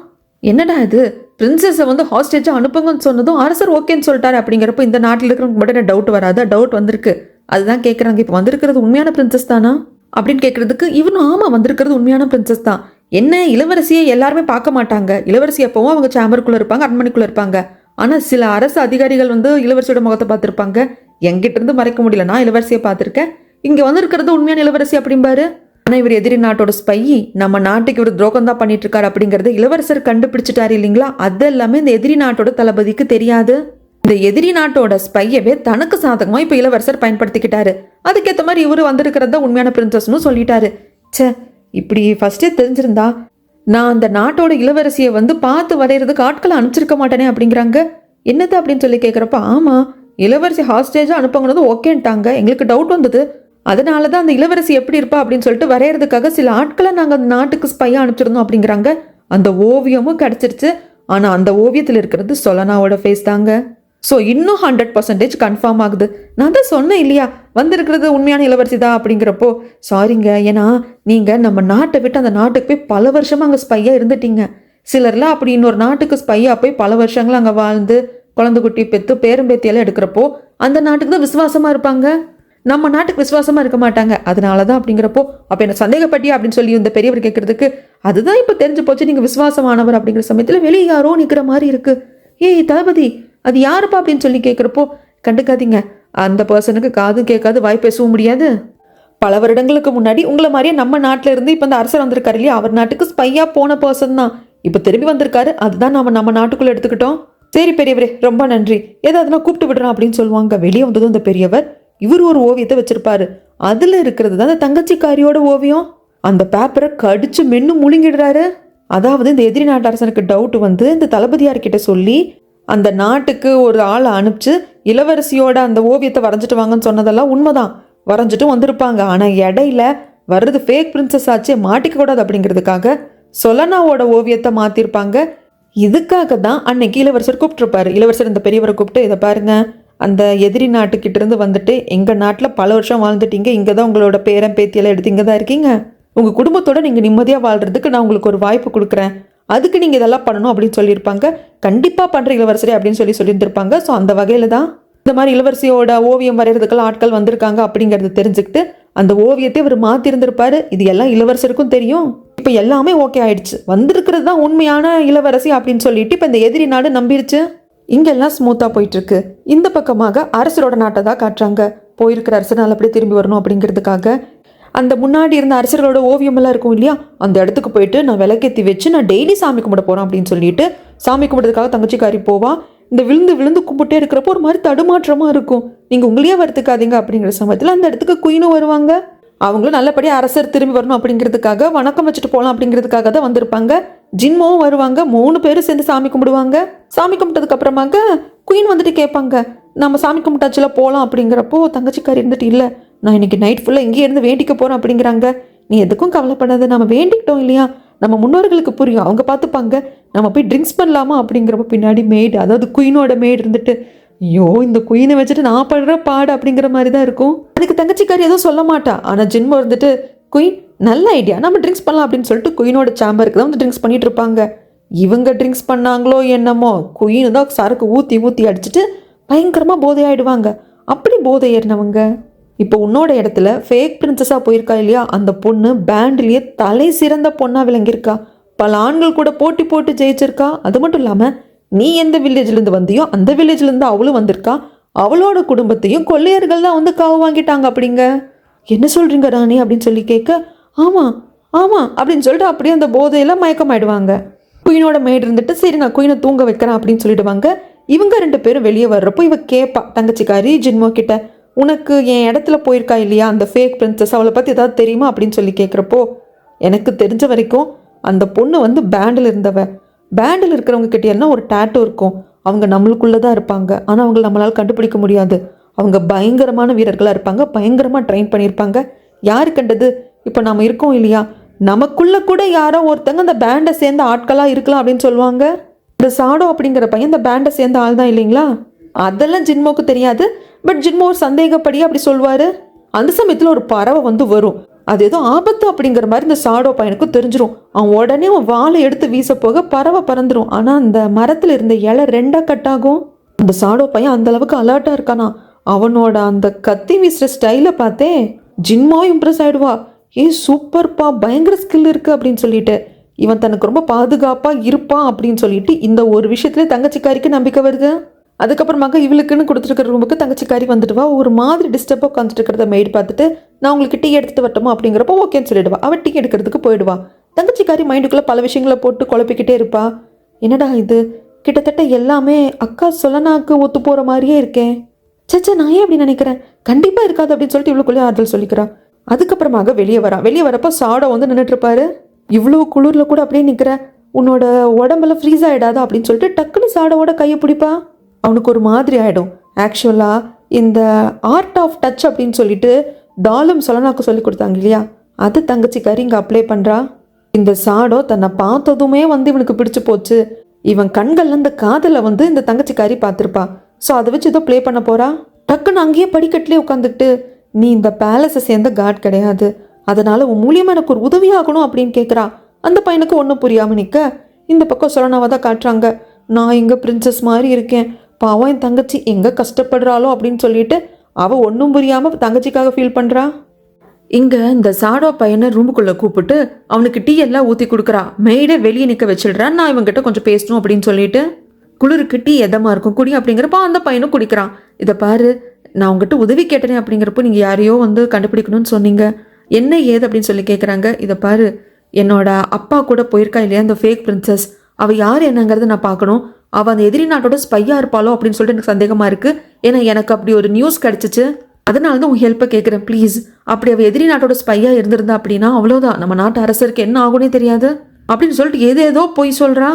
என்னடா இது, பிரின்சஸை வந்து ஹாஸ்டேஜா அனுப்புங்கன்னு சொன்னதும் அரசர் ஓகேன்னு சொல்லிட்டாரு அப்படிங்கிறப்ப இந்த நாட்டில் இருக்கிறவங்க மட்டும் டவுட் வராது, டவுட் வந்திருக்கு. அதுதான் கேட்குறாங்க, இப்போ வந்திருக்கிறது உண்மையான பிரின்சஸ் தானா அப்படின்னு கேட்கறதுக்கு இவனும் ஆமா வந்திருக்கிறது உண்மையான பிரின்சஸ் தான். என்ன இளவரசியை எல்லாருமே பார்க்க மாட்டாங்க, இளவரசி எப்பவும் அவங்க சேம்பருக்குள்ளே இருப்பாங்க, அரண்மனைக்குள்ளே இருப்பாங்க. ஆனால் சில அரசு அதிகாரிகள் வந்து இளவரசியோட முகத்தை பார்த்துருப்பாங்க. எங்கிட்ட இருந்து மறைக்க முடியல, நான் இளவரசியை பார்த்துருக்கேன், இங்கே வந்து இருக்கிறது உண்மையான இளவரசி அப்படிம்பாரு. ஆனால் இவர் எதிரி நாட்டோட ஸ்பை, நம்ம நாட்டுக்கு இவர் துரோகம் தான் பண்ணிட்டு இருக்காரு அப்படிங்கிறது இளவரசர் கண்டுபிடிச்சிட்டாரு இல்லைங்களா? அது எல்லாமே இந்த எதிரி நாட்டோட தளபதிக்கு தெரியாது. இந்த எதிரி நாட்டோட ஸ்பையவே தனக்கு சாதகமாக இப்போ இளவரசர் பயன்படுத்திக்கிட்டாரு. அதுக்கேற்ற மாதிரி இவர் வந்திருக்கிறதா உண்மையான பிரின்சஸ்னு சொல்லிட்டாரு. சே, இப்படி ஃபர்ஸ்டே தெரிஞ்சிருந்தா நான் அந்த நாட்டோட இளவரசியை வந்து பார்த்து வரைகிறதுக்கு ஆட்களை அனுப்பிச்சிருக்க மாட்டேனே அப்படிங்கிறாங்க. என்னது அப்படின்னு சொல்லி கேட்குறப்ப, ஆமாம் இளவரசி ஹாஸ்டேஜாக அனுப்புங்கிறது ஓகேன்ட்டாங்க, எங்களுக்கு டவுட் வந்தது, அதனால தான் அந்த இளவரசி எப்படி இருப்பா அப்படின்னு சொல்லிட்டு வரைகிறதுக்காக சில ஆட்களை நாங்கள் அந்த நாட்டுக்கு ஸ்பையாக அனுப்பிச்சிருந்தோம் அப்படிங்கிறாங்க. அந்த ஓவியமும் கிடச்சிருச்சு. ஆனால் அந்த ஓவியத்தில் இருக்கிறது சொலனாவோட ஃபேஸ் தாங்க. ஸோ இன்னும் 100% கன்ஃபார்ம் ஆகுது. நான் தான் சொன்னேன் இல்லையா, வந்திருக்கிறது உண்மையான இளவரசி தான் அப்படிங்கிறப்போ, சாரிங்க, ஏன்னா நீங்கள் நம்ம நாட்டை விட்டு அந்த நாட்டுக்கு போய் பல வருஷமாக அங்கே ஸ்பையாக இருந்துட்டீங்க. சிலர்லாம் அப்படி இன்னொரு நாட்டுக்கு ஸ்பையாக போய் பல வருஷங்களும் அங்கே வாழ்ந்து குழந்தை குட்டி பெற்று பேரம்பேத்தியெல்லாம் எடுக்கிறப்போ அந்த நாட்டுக்கு தான் விசுவாசமாக இருப்பாங்க, நம்ம நாட்டுக்கு விசுவாசமாக இருக்க மாட்டாங்க. அதனால தான் அப்படிங்கிறப்போ, அப்போ என்ன சந்தேகப்பட்டியா அப்படின்னு சொல்லி இந்த பெரியவர் கேட்கறதுக்கு, அதுதான் இப்போ தெரிஞ்சு போச்சு நீங்கள் விசுவாசமானவர் அப்படிங்கிற சமயத்தில் வெளியே யாரோ நிற்கிற மாதிரி இருக்கு. ஏய் தளபதி, அது யாருப்பா அப்படின்னு சொல்லி கேட்குறப்போ, கண்டுக்காதீங்க, அந்த பர்சனுக்கு காது கேட்காது, வாய் பேசவும் முடியாது. பல வருடங்களுக்கு முன்னாடி உங்களை மாதிரியே நம்ம நாட்டில் இருந்து இப்போ அந்த அரசர் வந்திருக்காரு இல்லையா, அவர் நாட்டுக்கு ஸ்பையாக போன பர்சன் தான் இப்போ திரும்பி வந்திருக்காரு, அதுதான் நம்ம நாட்டுக்குள்ளே எடுத்துக்கிட்டோம். சரி பெரியவரே, ரொம்ப நன்றி, ஏதாவதுனா கூப்பிட்டு விடுறோம் அப்படின்னு சொல்லுவாங்க. வெளியே வந்ததும் இந்த பெரியவர் இவர் ஒரு ஓவியத்தை வச்சிருப்பாரு. அதில் இருக்கிறது தான் அந்த தங்கச்சிக்காரியோட ஓவியம். அந்த பேப்பரை கடிச்சு மென்னு முழுங்கிடுறாரு. அதாவது இந்த எதிரி நாட்டு அரசனுக்கு டவுட் வந்து இந்த தளபதியார்கிட்ட சொல்லி அந்த நாட்டுக்கு ஒரு ஆளை அனுப்பிச்சு இளவரசியோட அந்த ஓவியத்தை வரைஞ்சிட்டு வாங்கன்னு சொன்னதெல்லாம் உண்மைதான், வரைஞ்சிட்டும் வந்திருப்பாங்க. ஆனால் இடையில வர்றது ஃபேக் பிரின்சஸ் ஆச்சே, மாட்டிக்க கூடாது அப்படிங்கிறதுக்காக சொலனாவோட ஓவியத்தை மாற்றிருப்பாங்க. இதுக்காக தான் அன்னைக்கு இளவரசர் கூப்பிட்டுருப்பாரு. இளவரசர் இந்த பெரியவரை கூப்பிட்டு, இதை பாருங்க, அந்த எதிரி நாட்டுக்கிட்ட இருந்து வந்துட்டு எங்கள் நாட்டில் பல வருஷம் வாழ்ந்துட்டீங்க, இங்கே தான் உங்களோட பேரன் பேத்தியெல்லாம் எடுத்து இங்கே தான் இருக்கீங்க, உங்கள் குடும்பத்தோட நீங்கள் நிம்மதியாக வாழ்கிறதுக்கு நான் உங்களுக்கு ஒரு வாய்ப்பு கொடுக்குறேன், அதுக்கு நீங்கள் இதெல்லாம் பண்ணணும் அப்படின்னு சொல்லியிருப்பாங்க. கண்டிப்பாக பண்ணுற இளவரசரே அப்படின்னு சொல்லியிருந்திருப்பாங்க. ஸோ அந்த வகையில் தான் இந்த மாதிரி இளவரசியோட ஓவியம் வரைகிறதுக்கெல்லாம் ஆட்கள் வந்திருக்காங்க அப்படிங்கிறது தெரிஞ்சுக்கிட்டு அந்த ஓவியத்தை இவர் மாற்றிருந்திருப்பாரு. இது எல்லாம் இளவரசருக்கும் தெரியும். இப்போ எல்லாமே ஓகே ஆயிடுச்சு, வந்திருக்கிறது தான் உண்மையான இளவரசி அப்படின்னு சொல்லிட்டு இப்போ இந்த எதிரி நாடு நம்பிருச்சு. இங்கெல்லாம் ஸ்மூத்தாக போயிட்டுருக்கு. இந்த பக்கமாக அரசரோட நாட்டை தான் காட்டுறாங்க. போயிருக்கிற அரசர் நல்லபடியே திரும்பி வரணும் அப்படிங்கிறதுக்காக அந்த முன்னாடி இருந்த அரசர்களோட ஓவியமெல்லாம் இருக்கும் இல்லையா, அந்த இடத்துக்கு போயிட்டு நான் விளக்கேற்றி வச்சு நான் டெய்லி சாமி கும்பிட போகிறேன் அப்படின்னு சொல்லிட்டு சாமி கும்பிட்றதுக்காக தங்கச்சிக்காரி போவா. இந்த விழுந்து விழுந்து கும்பிட்டே இருக்கிறப்போ ஒரு மாதிரி தடுமாற்றமாக இருக்கும். நீங்கள் உங்களையே வருத்துக்காதீங்க அப்படிங்கிற சமயத்தில் அந்த இடத்துக்கு குயினும் வருவாங்க. அவங்களும் நல்லபடியாக அரசர் திரும்பி வரணும் அப்படிங்கிறதுக்காக வணக்கம் வச்சுட்டு போகலாம் அப்படிங்கிறதுக்காக தான் வந்திருப்பாங்க. ஜின்மோவும் வருவாங்க. 3 பேரும் சேர்ந்து சாமி கும்பிடுவாங்க. சாமி கும்பிட்டதுக்கு அப்புறமாக குயின் வந்துட்டு கேட்பாங்க, நம்ம சாமி கும்பிட்டாச்சுல போகலாம் அப்படிங்கிறப்போ தங்கச்சிக்காரி இருந்துட்டு, இல்லை நான் இன்னைக்கு நைட் ஃபுல்லாக இங்கேயே இருந்து வேண்டிக்க போகிறேன் அப்படிங்கிறாங்க. நீ எதுக்கும் கவலைப்படாத, நம்ம வேண்டிக்கிட்டோம் இல்லையா, நம்ம முன்னோர்களுக்கு புரியும், அவங்க பார்த்துப்பாங்க, நம்ம போய் ட்ரிங்க்ஸ் பண்ணலாமா அப்படிங்கிறப்ப பின்னாடி மெய்டு, அதாவது குயினோட மெய்டு இருந்துட்டு, ஐயோ இந்த குயினை வச்சுட்டு நான் படுற பாடு அப்படிங்கிற மாதிரி தான் இருக்கும். அதுக்கு தங்கச்சிக்காரி எதுவும் சொல்ல மாட்டா. ஆனால் ஜின்மோ இருந்துட்டு, குயின் நல்ல ஐடியா, நம்ம ட்ரிங்க்ஸ் பண்ணலாம் அப்படின்னு சொல்லிட்டு குயினோட சாம்பருக்கு தான் வந்து ட்ரிங்க்ஸ் பண்ணிட்டு இருப்பாங்க. இவங்க ட்ரிங்க்ஸ் பண்ணாங்களோ என்னமோ, குயின் தான் சரக்கு ஊற்றி ஊற்றி அடிச்சுட்டு பயங்கரமாக போதை ஆயிடுவாங்க. அப்படி போதை ஏறினவங்க இப்போ உன்னோட இடத்துல ஃபேக் பிரின்சஸாக போயிருக்கா இல்லையா, அந்த பொண்ணு பேண்ட்லேயே தலை சிறந்த பொண்ணாக விளங்கியிருக்கா. பல ஆண்கள் கூட போட்டி போட்டு ஜெயிச்சிருக்கா. அது மட்டும் இல்லாமல் நீ எந்த வில்லேஜ்லேருந்து வந்தியோ அந்த வில்லேஜ்லேருந்து அவளும் வந்திருக்கா. அவளோட குடும்பத்தையும் கொள்ளையர்கள் தான் வந்து காவு வாங்கிட்டாங்க. அப்படிங்க என்ன சொல்கிறீங்க ராணி அப்படின்னு சொல்லி கேட்க, ஆமாம் ஆமாம் அப்படின்னு சொல்லிட்டு அப்படியே அந்த போதையில் மயக்கமாயிடுவாங்க. குயினோட மேடு இருந்துட்டு, சரி நான் குயினை தூங்க வைக்கிறேன் அப்படின்னு சொல்லிடுவாங்க. இவங்க 2 பேரும் வெளியே வர்றப்போ இவ கேட்பா தங்கச்சிக்காரி ஜின்மோ கிட்ட, உனக்கு என் இடத்துல போயிருக்கா இல்லையா அந்த ஃபேக் பிரின்சஸ், அவளை பற்றி ஏதாவது தெரியுமா அப்படின்னு சொல்லி கேட்குறப்போ, எனக்கு தெரிஞ்ச வரைக்கும் அந்த பொண்ணு வந்து பேண்டில் இருந்தவ. பேண்டில் இருக்கிறவங்க கிட்ட எல்லாம் ஒரு டேட்டோ இருக்கும். அவங்க நம்மளுக்குள்ளே தான் இருப்பாங்க, ஆனால் அவங்கள நம்மளால் கண்டுபிடிக்க முடியாது. அவங்க பயங்கரமான வீரர்களாக இருப்பாங்க, பயங்கரமாக ட்ரெயின் பண்ணியிருப்பாங்க. யாரு கண்டது, இப்போ நம்ம இருக்கோம் இல்லையா, நமக்குள்ள கூட யாரோ ஒருத்தங்க அந்த பேண்டை சேர்ந்த ஆட்களாக இருக்கலாம் அப்படின்னு சொல்லுவாங்க. இந்த சாடோ அப்படிங்கிற பையன் இந்த பேண்டை சேர்ந்த ஆள் தான் இல்லைங்களா. அதெல்லாம் ஜின்மோக்கு தெரியாது. பட் ஜின்மோ ஒரு சந்தேகப்படி அப்படி சொல்வார். அந்த சமயத்தில் ஒரு பறவை வந்து வரும். அது ஏதோ ஆபத்து அப்படிங்கிற மாதிரி இந்த சாடோ பையனுக்கும் தெரிஞ்சிடும். அவன் உடனே அவன் வாழை எடுத்து வீச போக பறவை பறந்துடும். ஆனால் அந்த மரத்தில் இருந்த இலை 2 கட் ஆகும். அந்த சாடோ பையன் அந்த அளவுக்கு அலர்ட்டாக இருக்கானா. அவனோட அந்த கத்தி வீசுகிற ஸ்டைலை பார்த்தே ஜின்மோ இம்ப்ரெஸ் ஆகிடுவா. சூப்பர்ப்பா, பயங்கர ஸ்கில் இருக்குது அப்படின்னு சொல்லிட்டு இவன் தனக்கு ரொம்ப பாதுகாப்பாக இருப்பான் அப்படின்னு சொல்லிட்டு இந்த ஒரு விஷயத்துல தங்கச்சிக்காரிக்கு நம்பிக்கை வருது. அதுக்கப்புறமாக இவளுக்குன்னு கொடுத்துருக்கிற ரூமுக்கு தங்கச்சிக்காரி வந்துடுவா. ஒரு மாதிரி டிஸ்டர்பாக உட்காந்துட்டு இருக்கிறத மெய்டு பார்த்துட்டு, நான் உங்களுக்கு டீ எடுத்துகிட்டு வரட்டுமா அப்படிங்கிறப்போ ஓகேன்னு சொல்லிடுவா. அவள் டீ எடுக்கிறதுக்கு போயிடுவா. தங்கச்சிக்காரி மைண்டுக்குள்ளே பல விஷயங்களை போட்டு குழப்பிக்கிட்டே இருப்பா. என்னடா இது, கிட்டத்தட்ட எல்லாமே அக்கா சொலனாக்கு ஒத்து போகிற மாதிரியே இருக்கேன். சச்சா, நான் ஏன் அப்படி நினைக்கிறேன், கண்டிப்பாக இருக்காது அப்படின்னு சொல்லிட்டு இவளுக்குள்ளே ஆறுதல் சொல்லிக்கிறா. அதுக்கப்புறமாக வெளியே வரப்போ சாடோ வந்து நின்றுட்டுருப்பாரு. இவ்வளோ குளிரில் கூட அப்படியே நிற்கிற, உன்னோட உடம்புல ஃப்ரீஸ் ஆகிடாதா அப்படின்னு சொல்லிட்டு டக்குன்னு சாடோவோட கையை பிடிப்பா. அவனுக்கு ஒரு மாதிரி ஆகிடும். ஆக்சுவலாக இந்த ஆர்ட் ஆஃப் டச் அப்படின்னு சொல்லிட்டு தாலும் சொலனாக்கு சொல்லி கொடுத்தாங்க இல்லையா, அது தங்கச்சிக்காரி இங்கே அப்ளை பண்ணுறா. இந்த சாடோ தன்னை பார்த்ததுமே வந்து இவனுக்கு பிடிச்சி போச்சு. இவன் கண்கள்ல இந்த காதலை வந்து இந்த தங்கச்சிக்காரி பார்த்துருப்பா. ஸோ அதை வச்சு ஏதோ ப்ளே பண்ண போகிறா. டக்குன்னு அங்கேயே படிக்கட்டிலே உட்காந்துக்கிட்டு, நீ இந்த பேலஸை சேர்ந்த காட் கிடையாது, அதனால உன் மூலியமாக எனக்கு ஒரு உதவி ஆகணும் அப்படின்னு கேட்குறா. அந்த பையனுக்கு ஒன்றும் புரியாமல் நிற்க இந்த பக்கம் சொலனாவை தான் காட்டுறாங்க. நான் இங்கே பிரின்சஸ் மாதிரி இருக்கேன், பாவம் என் தங்கச்சி எங்கே கஷ்டப்படுறாளோ அப்படின்னு சொல்லிட்டு அவள் ஒன்றும் புரியாமல் தங்கச்சிக்காக ஃபீல் பண்ணுறா. இங்கே இந்த சாடோ பையனை ரூமுக்குள்ளே கூப்பிட்டு அவனுக்கு டீ எல்லாம் ஊற்றி கொடுக்குறா. மெய்டே வெளியே நிற்க வச்சிடுறான். நான் இவங்ககிட்ட கொஞ்சம் பேசணும் அப்படின்னு சொல்லிட்டு, குளிருக்கு டீ எதமாக இருக்கும் குடி அப்படிங்கிறப்போ அந்த பையனும் குடிக்கிறான். இதை பாரு, நான் உங்ககிட்ட உதவி கேட்டேனே அப்படிங்கிறப்போ நீங்கள் யாரையோ வந்து கண்டுபிடிக்கணும்னு சொன்னீங்க, என்ன ஏது அப்படின்னு சொல்லி கேட்குறாங்க. இதை பாரு, என்னோட அப்பா கூட போயிருக்கா இல்லையா அந்த ஃபேக் பிரின்சஸ், அவள் யார் என்னங்கிறத நான் பார்க்கணும். அவள் அந்த எதிரி நாட்டோட ஸ்பையாக இருப்பாளோ அப்படின்னு சொல்லிட்டு எனக்கு சந்தேகமாக இருக்குது. ஏன்னா எனக்கு அப்படி ஒரு நியூஸ் கிடச்சிச்சு, அதனால தான் உன் ஹெல்ப்பை கேட்குறேன் ப்ளீஸ். அப்படி அவள் எதிரி நாட்டோட ஸ்பையாக இருந்திருந்தா அப்படின்னா அவ்வளோதான், நம்ம நாட்டு அரசருக்கு என்ன ஆகுனே தெரியாது அப்படின்னு சொல்லிட்டு ஏதோ போய் சொல்கிறா.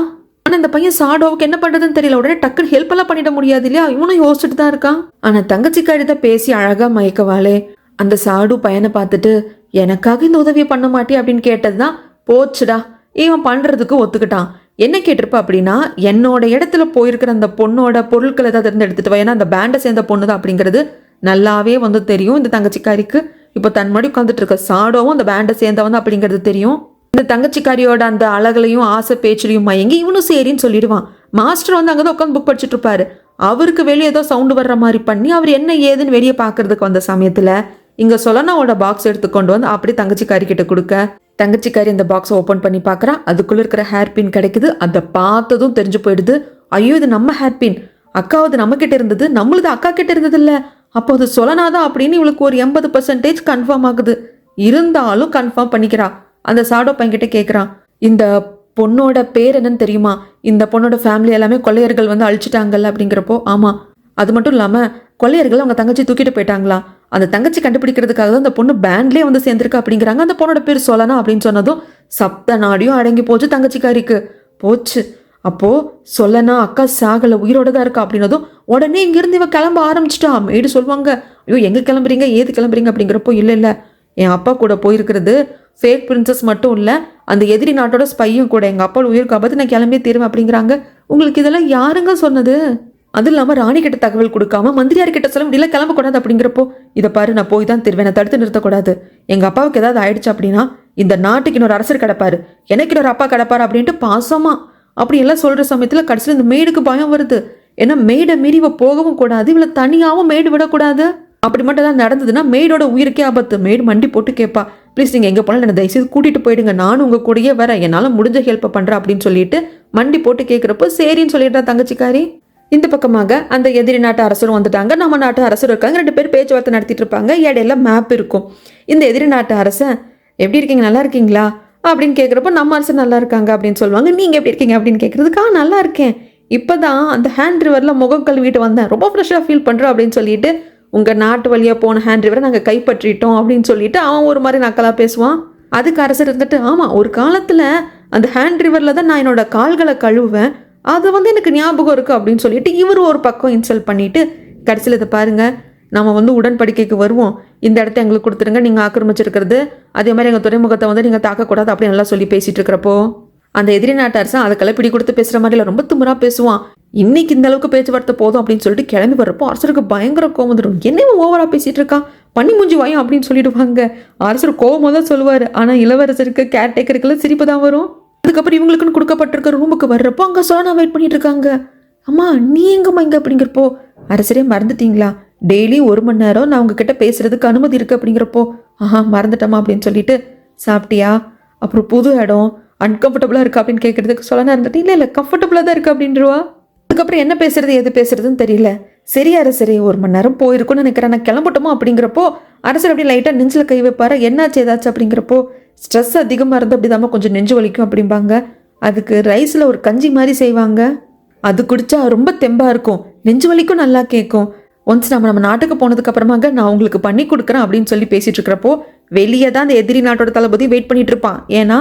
ஆனால் இந்த பையன் சாடோவுக்கு என்ன பண்ணுறதுன்னு தெரியல. உடனே டக்குன்னு ஹெல்ப் எல்லாம் பண்ணிட முடியாது இல்லையா, இவனும் யோசிச்சுட்டு தான் இருக்கான். ஆனால் தங்கச்சிக்காரி தான் பேசி அழகாக மயக்கவாளே. அந்த சாடு பையனை பார்த்துட்டு, எனக்காக இந்த உதவியை பண்ண மாட்டே அப்படின்னு கேட்டதுதான் போச்சுடா, இவன் பண்றதுக்கு ஒத்துக்கிட்டான். என்ன கேட்டிருப்ப அப்படின்னா, என்னோட இடத்துல போயிருக்கிற அந்த பொண்ணோட பொருட்கள் ஏதாவது இருந்து எடுத்துட்டு வா, ஏன்னா அந்த பேண்டை சேர்ந்த பொண்ணு தான் அப்படிங்கிறது நல்லாவே வந்து தெரியும் இந்த தங்கச்சிக்காரிக்கு. இப்போ தன் முன்னாடி உட்காந்துட்டு இருக்க சாடோவும் அந்த பேண்டை சேர்ந்தவன் அப்படிங்கிறது தெரியும். இந்த தங்கச்சிக்காரியோட அந்த அழகுலையும் ஆசை பேச்சிலையும் மயங்கி இவனும் சரின்னு சொல்லிடுவான். மாஸ்டர் வந்து அங்கதான் உட்காந்து புக் படிச்சுட்டு இருப்பாரு. அவருக்கு வெளியே ஏதோ சவுண்டு வர்ற மாதிரி பண்ணி அவர் என்ன ஏதுன்னு வெளியே பாக்குறதுக்கு வந்த சமயத்துல இங்க சொலனாவோட பாக்ஸ் எடுத்துக்கொண்டு வந்து அப்படி தங்கச்சிக்காரி கிட்ட கொடுக்க, தங்கச்சிக்காரி அந்த பாக்ஸை ஓப்பன் பண்ணி பார்க்குறா. அதுக்குள்ள இருக்கிற ஹேர் பின் கிடைக்குது. அதை பார்த்ததும் தெரிஞ்சு போயிடுது, ஐயோ இது நம்ம ஹேர் பின், அக்காவது நம்ம கிட்ட இருந்தது, நம்மளது அக்கா கிட்ட இருந்தது இல்ல, அப்போ அது சொலனாதான் அப்படின்னு இவளுக்கு ஒரு 80% கன்ஃபார்ம் ஆகுது. இருந்தாலும் கன்ஃபார்ம் பண்ணிக்கிறா. அந்த சாடோ பையன்கிட்ட கேட்குறான், இந்த பொண்ணோட பேர் என்னன்னு தெரியுமா, இந்த பொண்ணோட ஃபேமிலி எல்லாமே கொள்ளையர்கள் வந்து அழிச்சிட்டாங்கல்ல அப்படிங்கிறப்போ, ஆமா, அது மட்டும் இல்லாமல் கொள்ளையர்கள் அவங்க தங்கச்சி தூக்கிட்டு போயிட்டாங்களா, அந்த தங்கச்சி கண்டுபிடிக்கிறதுக்காக தான் அந்த பொண்ணு பேண்ட்லேயே வந்து சேர்ந்துருக்கு அப்படிங்கிறாங்க. அந்த பொண்ணோட பேர் சொல்லனா அப்படின்னு சொன்னதும் சப்த நாடியும் அடங்கி போச்சு தங்கச்சிக்காரிக்கு. போச்சு, அப்போ சொல்லனா அக்கா சாகல, உயிரோட தான் இருக்கா அப்படின்னதும் உடனே இங்கிருந்து இவ கிளம்ப ஆரம்பிச்சிட்டா. மேடு சொல்லுவாங்க, ஐயோ எங்க கிளம்புறீங்க, ஏது கிளம்புறீங்க அப்படிங்கிறப்போ, இல்லை இல்லை என் அப்பா கூட போயிருக்கிறது ஃபேக் பிரின்சஸ் மட்டும் இல்லை, அந்த எதிரி நாட்டோட ஸ்பையும் கூட, எங்கள் அப்பா உயிருக்கு ஆபத்து, நான் கிளம்பியே தீருவேன் அப்படிங்கிறாங்க. உங்களுக்கு இதெல்லாம் யாருங்க சொன்னது? அது இல்லாமல் ராணி கிட்ட தகவல் கொடுக்காம மந்திரியார் கிட்ட சொல்ல முடியல, கிளம்பக்கூடாது அப்படிங்கிறப்போ, இதை பாரு நான் போய் தான் தருவேன், நான் தடுத்து நிறுத்தக்கூடாது. எங்கள் அப்பாவுக்கு ஏதாவது ஆயிடுச்சு அப்படின்னா இந்த நாட்டுக்கு இன்னொரு அரசர் கிடப்பாரு, எனக்கு இன்னொரு அப்பா கிடப்பாரு அப்படின்ட்டு பாசமா அப்படி எல்லாம் சொல்கிற சமயத்தில் கடைசியில் இந்த மேடுக்கு பயம் வருது. ஏன்னா மேடை மீறி இவ போகவும் கூடாது, இவளை தனியாகவும் மேடு விடக்கூடாது. அப்படி மட்டும் தான் நடந்ததுன்னா மேடோட உயிருக்கே ஆபத்து. மேடு மண்டி போட்டு கேட்பா, ப்ளீஸ் நீங்கள் எங்கே போனாலும் என்னை தயவுசெய்து கூட்டிகிட்டு போயிடுங்க, நானும் உங்கள் கூடயே வரேன், என்னால் முடிஞ்ச ஹெல்ப்பை பண்ணுறேன் அப்படின்னு சொல்லிட்டு மண்டி போட்டு கேட்குறப்போ சரின்னு சொல்லிடுறா தங்கச்சிக்காரி. இந்த பக்கமாக அந்த எதிரி நாட்டு அரசரும் வந்துட்டாங்க, நம்ம நாட்டு அரசரும் இருக்காங்க. 2 பேர் பேச்சுவார்த்தை நடத்திட்டு இருப்பாங்க. இடையில மேப் இருக்கும். இந்த எதிரி நாட்டு அரசன், எப்படி இருக்கீங்க, நல்லா இருக்கீங்களா அப்படின்னு கேட்குறப்போ, நம்ம அரசர் நல்லா இருக்காங்க அப்படின்னு சொல்லுவாங்க. நீங்கள் எப்படி இருக்கீங்க அப்படின்னு கேட்குறதுக்கா, நல்லா இருக்கேன், இப்போ தான் அந்த ஹேண்ட் ரிவரில் முகம் கழுவிட்டு வந்தேன், ரொம்ப ஃப்ரெஷ்ஷாக ஃபீல் பண்ணுறோம் அப்படின்னு சொல்லிட்டு, உங்கள் நாட்டு வழியாக போன ஹேண்ட் ரிவரை நாங்கள் கைப்பற்றிட்டோம் அப்படின்னு சொல்லிட்டு அவன் ஒரு மாதிரி நக்கலாக பேசுவான். அதுக்கு அரசர் இருந்துட்டு, ஆமாம் ஒரு காலத்தில் அந்த ஹேண்ட் ரிவரில் தான் நான் என்னோட கால்களை கழுவுவேன், அது வந்து எனக்கு ஞாபகம் இருக்குது அப்படின்னு சொல்லிட்டு இவர் ஒரு பக்கம் இன்சல்ட் பண்ணிட்டு, கடைசியில் இதை பாருங்க, நம்ம வந்து உடன்படிக்கைக்கு வருவோம், இந்த இடத்த எங்களுக்கு கொடுத்துருங்க, நீங்கள் ஆக்கிரமிச்சிருக்கிறது, அதே மாதிரி எங்கள் துறைமுகத்தை வந்து நீங்கள் தாக்கக்கூடாது அப்படின்னு நல்லா சொல்லி பேசிகிட்டு இருக்கிறப்போ, அந்த எதிரி நாட்டு அரசன் அதுக்கெல்லாம் பிடி கொடுத்து பேசுகிற மாதிரி இல்லை, ரொம்ப திமிரா பேசுவான். இன்னைக்கு இந்த அளவுக்கு பேச்சுவார்த்தை போதும் அப்படின்னு சொல்லிட்டு கிளம்பி வரப்போ அரசருக்கு பயங்கர கோவம் வந்துடும். என்ன ஓவரா பேசிகிட்டு இருக்கான், பண்ணி மூஞ்சி வாயும் அப்படின்னு சொல்லிடுவாங்க. அரசர் கோவமாக தான் சொல்லுவார், ஆனால் இளவரசருக்கு கேர்டேக்கருக்கெல்லாம் சிரிப்பு தான் வரும். அதுக்கப்புறம் இவங்களுக்குன்னு கொடுக்கப்பட்டிருக்க ரூமுக்கு வர்றப்போ அங்கே சொலனா வெயிட் பண்ணிட்டு இருக்காங்க. அம்மா நீ எங்கம்மா இங்கே அப்படிங்கிறப்போ, அரசரே மறந்துட்டீங்களா, டெய்லி 1 மணி நேரம் நான் உங்ககிட்ட பேசுறதுக்கு அனுமதி இருக்கு அப்படிங்கிறப்போ, ஆஹா மறந்துட்டமா அப்படின்னு சொல்லிட்டு, சாப்பிட்டியா, அப்புறம் புது இடம் அன்கம்ஃபர்டபுளாக இருக்குது அப்படின்னு கேட்குறதுக்கு சொலனா இருந்துட்டு, இல்லை இல்லை கம்ஃபர்டபுளாக தான் இருக்குது அப்படின்றவா. அதுக்கப்புறம் என்ன பேசுறது எது பேசுறதுன்னு தெரியல. சரி அரசரே 1 மணி நேரம் போயிருக்குன்னு நினைக்கிறேன், நான் கிளம்பட்டுமா அப்படிங்கிறப்போ, அரசர் அப்படி லைட்டாக நெஞ்சில் கை வைப்பாரு. என்னாச்சு ஏதாச்சும் அப்படிங்கிறப்போ, ஸ்ட்ரெஸ் அதிகமாக இருந்து அப்படி தாம கொஞ்சம் நெஞ்சு வலிக்கும் அப்படிம்பாங்க. அதுக்கு ரைஸில் ஒரு கஞ்சி மாதிரி செய்வாங்க, அது குடிச்சா ரொம்ப தெம்பாக இருக்கும், நெஞ்சு வலிக்கும் நல்லா கேட்கும். ஒன்ஸ் நம்ம நாட்டுக்கு போனதுக்கு அப்புறமாங்க நான் உங்களுக்கு பண்ணி கொடுக்குறேன் அப்படின்னு சொல்லி பேசிட்டு இருக்கிறப்போ, வெளியே தான் அந்த எதிரி நாட்டோட தளபதி வெயிட் பண்ணிட்டு இருப்பான். ஏன்னா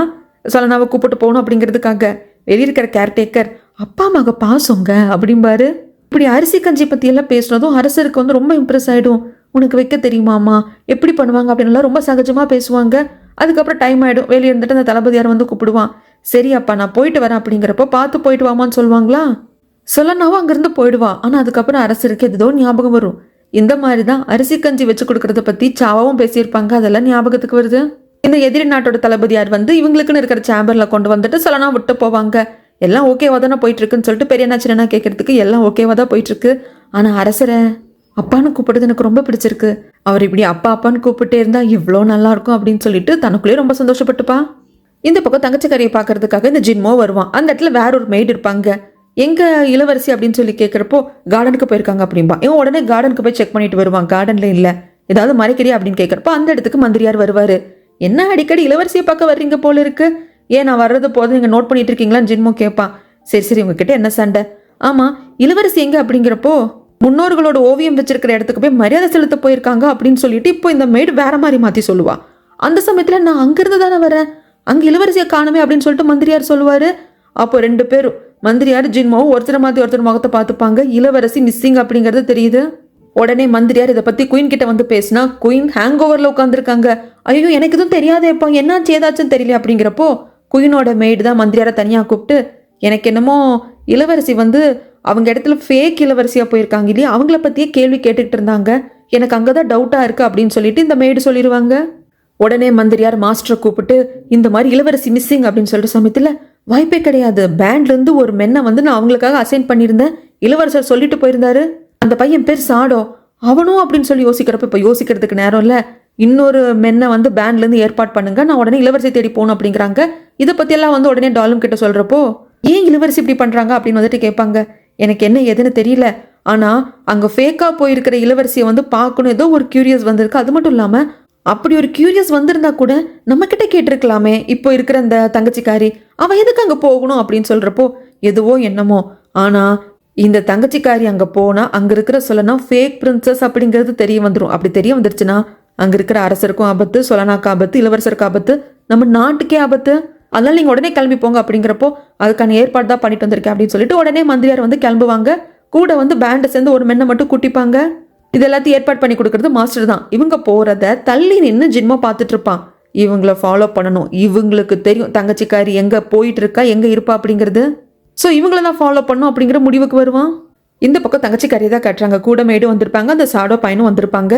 சொலனாவை கூப்பிட்டு போகணும் அப்படிங்கிறதுக்காக. வெளியே இருக்கிற கேர்டேக்கர், அப்பா மக பாசங்க அப்படிம்பாரு. இப்படி அரிசி கஞ்சி பற்றியெல்லாம் பேசுனதும் அரசருக்கு வந்து ரொம்ப இம்ப்ரெஸ் ஆகிடும். உனக்கு வைக்க தெரியுமாம்மா, எப்படி பண்ணுவாங்க அப்படின்லாம் ரொம்ப சகஜமாக பேசுவாங்க. அதுக்கப்புறம் டைம் ஆகிடும், வெளியே இருந்துட்டு அந்த தளபதியார் வந்து கூப்பிடுவான். சரி அப்பா நான் போயிட்டு வரேன் அப்படிங்கிறப்போ, பார்த்து போயிட்டு வாமான்னு சொல்லுவாங்களா. சொல்லனாவும் அங்கேருந்து போயிடுவா. ஆனால் அதுக்கப்புறம் அரசருக்கு எதோ ஞாபகம் வரும். இந்த மாதிரி தான் அரிசி கஞ்சி வச்சு கொடுக்கறத பற்றி சாவாவும் பேசியிருப்பாங்க, அதெல்லாம் ஞாபகத்துக்கு வருது. இந்த எதிரி நாட்டோட தளபதியார் வந்து இவங்களுக்குன்னு இருக்கிற சேம்பரில் கொண்டு வந்துட்டு சொல்லனா விட்டு போவாங்க. எல்லாம் ஓகேவா தானே போயிட்டு இருக்குன்னு சொல்லிட்டு பெரியண்ணா சின்னண்ணா கேட்கறதுக்கு எல்லாம் ஓகேவா தான் போயிட்டு இருக்கு. ஆனால் அரசரை அப்பான்னு கூப்பிடுறது எனக்கு ரொம்ப பிடிச்சிருக்கு, அவர் இப்படி அப்பா அப்பான்னு கூப்பிட்டே இருந்தா இவ்வளோ நல்லா இருக்கும் அப்படின்னு சொல்லிட்டு தனக்குள்ளேயே ரொம்ப சந்தோஷப்பட்டுப்பா. இந்த பக்கம் தங்கச்சிக்காரியை பார்க்கறதுக்காக இந்த ஜின்மோ வருவான். அந்த இடத்துல வேற ஒரு மெய்டு இருப்பாங்க. எங்க இளவரசி அப்படின்னு சொல்லி கேட்குறப்போ, கார்டனுக்கு போயிருக்காங்க அப்படின்பா. இவன் உடனே கார்டனுக்கு போய் செக் பண்ணிட்டு வருவான். கார்டன்ல இல்லை, ஏதாவது மறைக்கிறியா அப்படின்னு கேட்குறப்போ அந்த இடத்துக்கு மந்திரியார் வருவார். என்ன அடிக்கடி இளவரசியை பார்க்க வர்றீங்க போல இருக்கு, ஏன் நான் வர்றது போதும் நீங்கள் நோட் பண்ணிட்டு இருக்கீங்களான்னு ஜின்மோ கேட்பான். சரி சரி உங்ககிட்ட என்ன சண்டை, ஆமாம் இளவரசி எங்க அப்படிங்கிறப்போ, முன்னோர்களோட ஓவியம் வச்சிருக்கிற இடத்துக்கு போய் மரியாதை செலுத்த போயிருக்காங்க அப்படின்னு சொல்லிட்டு இப்போ இந்த மேடு வேற மாதிரி மாற்றி சொல்லுவா. அந்த சமயத்தில் நான் அங்கிருந்து தானே வரேன், அங்கே இளவரசியை காணுமே அப்படின்னு சொல்லிட்டு மந்திரியார் சொல்லுவார். அப்போ 2 பேரும் மந்திரியார் ஜின்மோவும் ஒருத்தரை மாற்றி ஒருத்தர் முகத்தை பார்த்துப்பாங்க. இளவரசி மிஸ்ஸிங் அப்படிங்கிறது தெரியுது. உடனே மந்திரியார் இதை பத்தி குயின் கிட்ட வந்து பேசினா குயின் ஹேங் ஓவர்ல உட்காந்துருக்காங்க. ஐயோ எனக்கு எதுவும் தெரியாதேப்பா, என்னாச்சு ஏதாச்சும் தெரியல அப்படிங்கிறப்போ குயினோட மெய்டு தான் மந்திரியாரை தனியாக கூப்பிட்டு எனக்கு என்னமோ இளவரசி வந்து அவங்க இடத்துல ஃபேக் இளவரசியாக போயிருக்காங்க இல்லையா, அவங்கள பற்றியே கேள்வி கேட்டுக்கிட்டு இருந்தாங்க, எனக்கு அங்கே தான் டவுட்டாக இருக்குது அப்படின்னு சொல்லிட்டு இந்த மெய்டு சொல்லிடுவாங்க. உடனே மந்திரியார் மாஸ்டரை கூப்பிட்டு இந்த மாதிரி இளவரசி மிஸ்ஸிங் அப்படின்னு சொல்லிட்டு சமயத்தில் வாய்ப்பே கிடையாது, பேண்ட்லேருந்து ஒரு மென்னை வந்து நான் அவங்களுக்காக அசைன் பண்ணியிருந்தேன், இளவரசர் சொல்லிட்டு போயிருந்தாரு, அந்த பையன் பேர் சாடோ, அவனும் அப்படின்னு சொல்லி யோசிக்கிறப்ப இப்போ யோசிக்கிறதுக்கு நேரம் இல்லை, இன்னொரு மென்னை வந்து பேண்ட்லேருந்து ஏற்பாடு பண்ணுங்க, நான் உடனே இளவரசி தேடி போகணும் அப்படிங்கிறாங்க. இதை பற்றியெல்லாம் வந்து உடனே டாலும் கிட்ட சொல்கிறப்போ ஏன் இளவரசி இப்படி பண்ணுறாங்க அப்படின்னு வந்துட்டு கேட்பாங்க. எனக்கு என்ன எதுன்னு தெரியல, ஆனால் அங்கே ஃபேக்காக போயிருக்கிற இளவரசியை வந்து பார்க்கணும், ஏதோ ஒரு கியூரியஸ் வந்திருக்கு, அது மட்டும் இல்லாமல் அப்படி ஒரு கியூரியஸ் வந்திருந்தா கூட நம்மக்கிட்ட கேட்டிருக்கலாமே, இப்போ இருக்கிற அந்த தங்கச்சிக்காரி அவள் எதுக்கு அங்கே போகணும் அப்படின்னு சொல்கிறப்போ எதுவோ என்னமோ, ஆனால் இந்த தங்கச்சிக்காரி அங்கே போனால் அங்கே இருக்கிற சொல்லனா ஃபேக் பிரின்சஸ் அப்படிங்கிறது தெரிய வந்துடும். அப்படி தெரிய வந்துருச்சுன்னா அங்கே இருக்கிற அரசருக்கும் ஆபத்து, சொலனாக்கு ஆபத்து, இளவரசருக்கு ஆபத்து, நம்ம நாட்டுக்கே ஆபத்து, அதனால நீங்கள் உடனே கிளம்பி போங்க அப்படிங்கிறப்போ அதுக்கான ஏற்பாடு தான் பண்ணிட்டு வந்திருக்கேன் அப்படின்னு சொல்லிட்டு உடனே மந்திரியார் வந்து கிளம்புவாங்க. கூட வந்து பேண்டை சேர்ந்து ஒரு மென்னை மட்டும் கூட்டிப்பாங்க. இது எல்லாத்தையும் ஏற்பாடு பண்ணி கொடுக்கறது மாஸ்டர் தான். இவங்க போகிறத தள்ளி நின்று ஜின்மா பார்த்துட்டு இருப்பான். இவங்கள ஃபாலோ பண்ணணும், இவங்களுக்கு தெரியும் தங்கச்சிக்காரி எங்கே போயிட்டு இருக்கா, எங்கே இருப்பா அப்படிங்கிறது. ஸோ இவங்கள தான் ஃபாலோ பண்ணும் அப்படிங்கிற முடிவுக்கு வருவான். இந்த பக்கம் தங்கச்சிக்காரியை தான் கட்டுறாங்க, கூட மேடு வந்திருப்பாங்க, அந்த சாடோ பையனும் வந்திருப்பாங்க.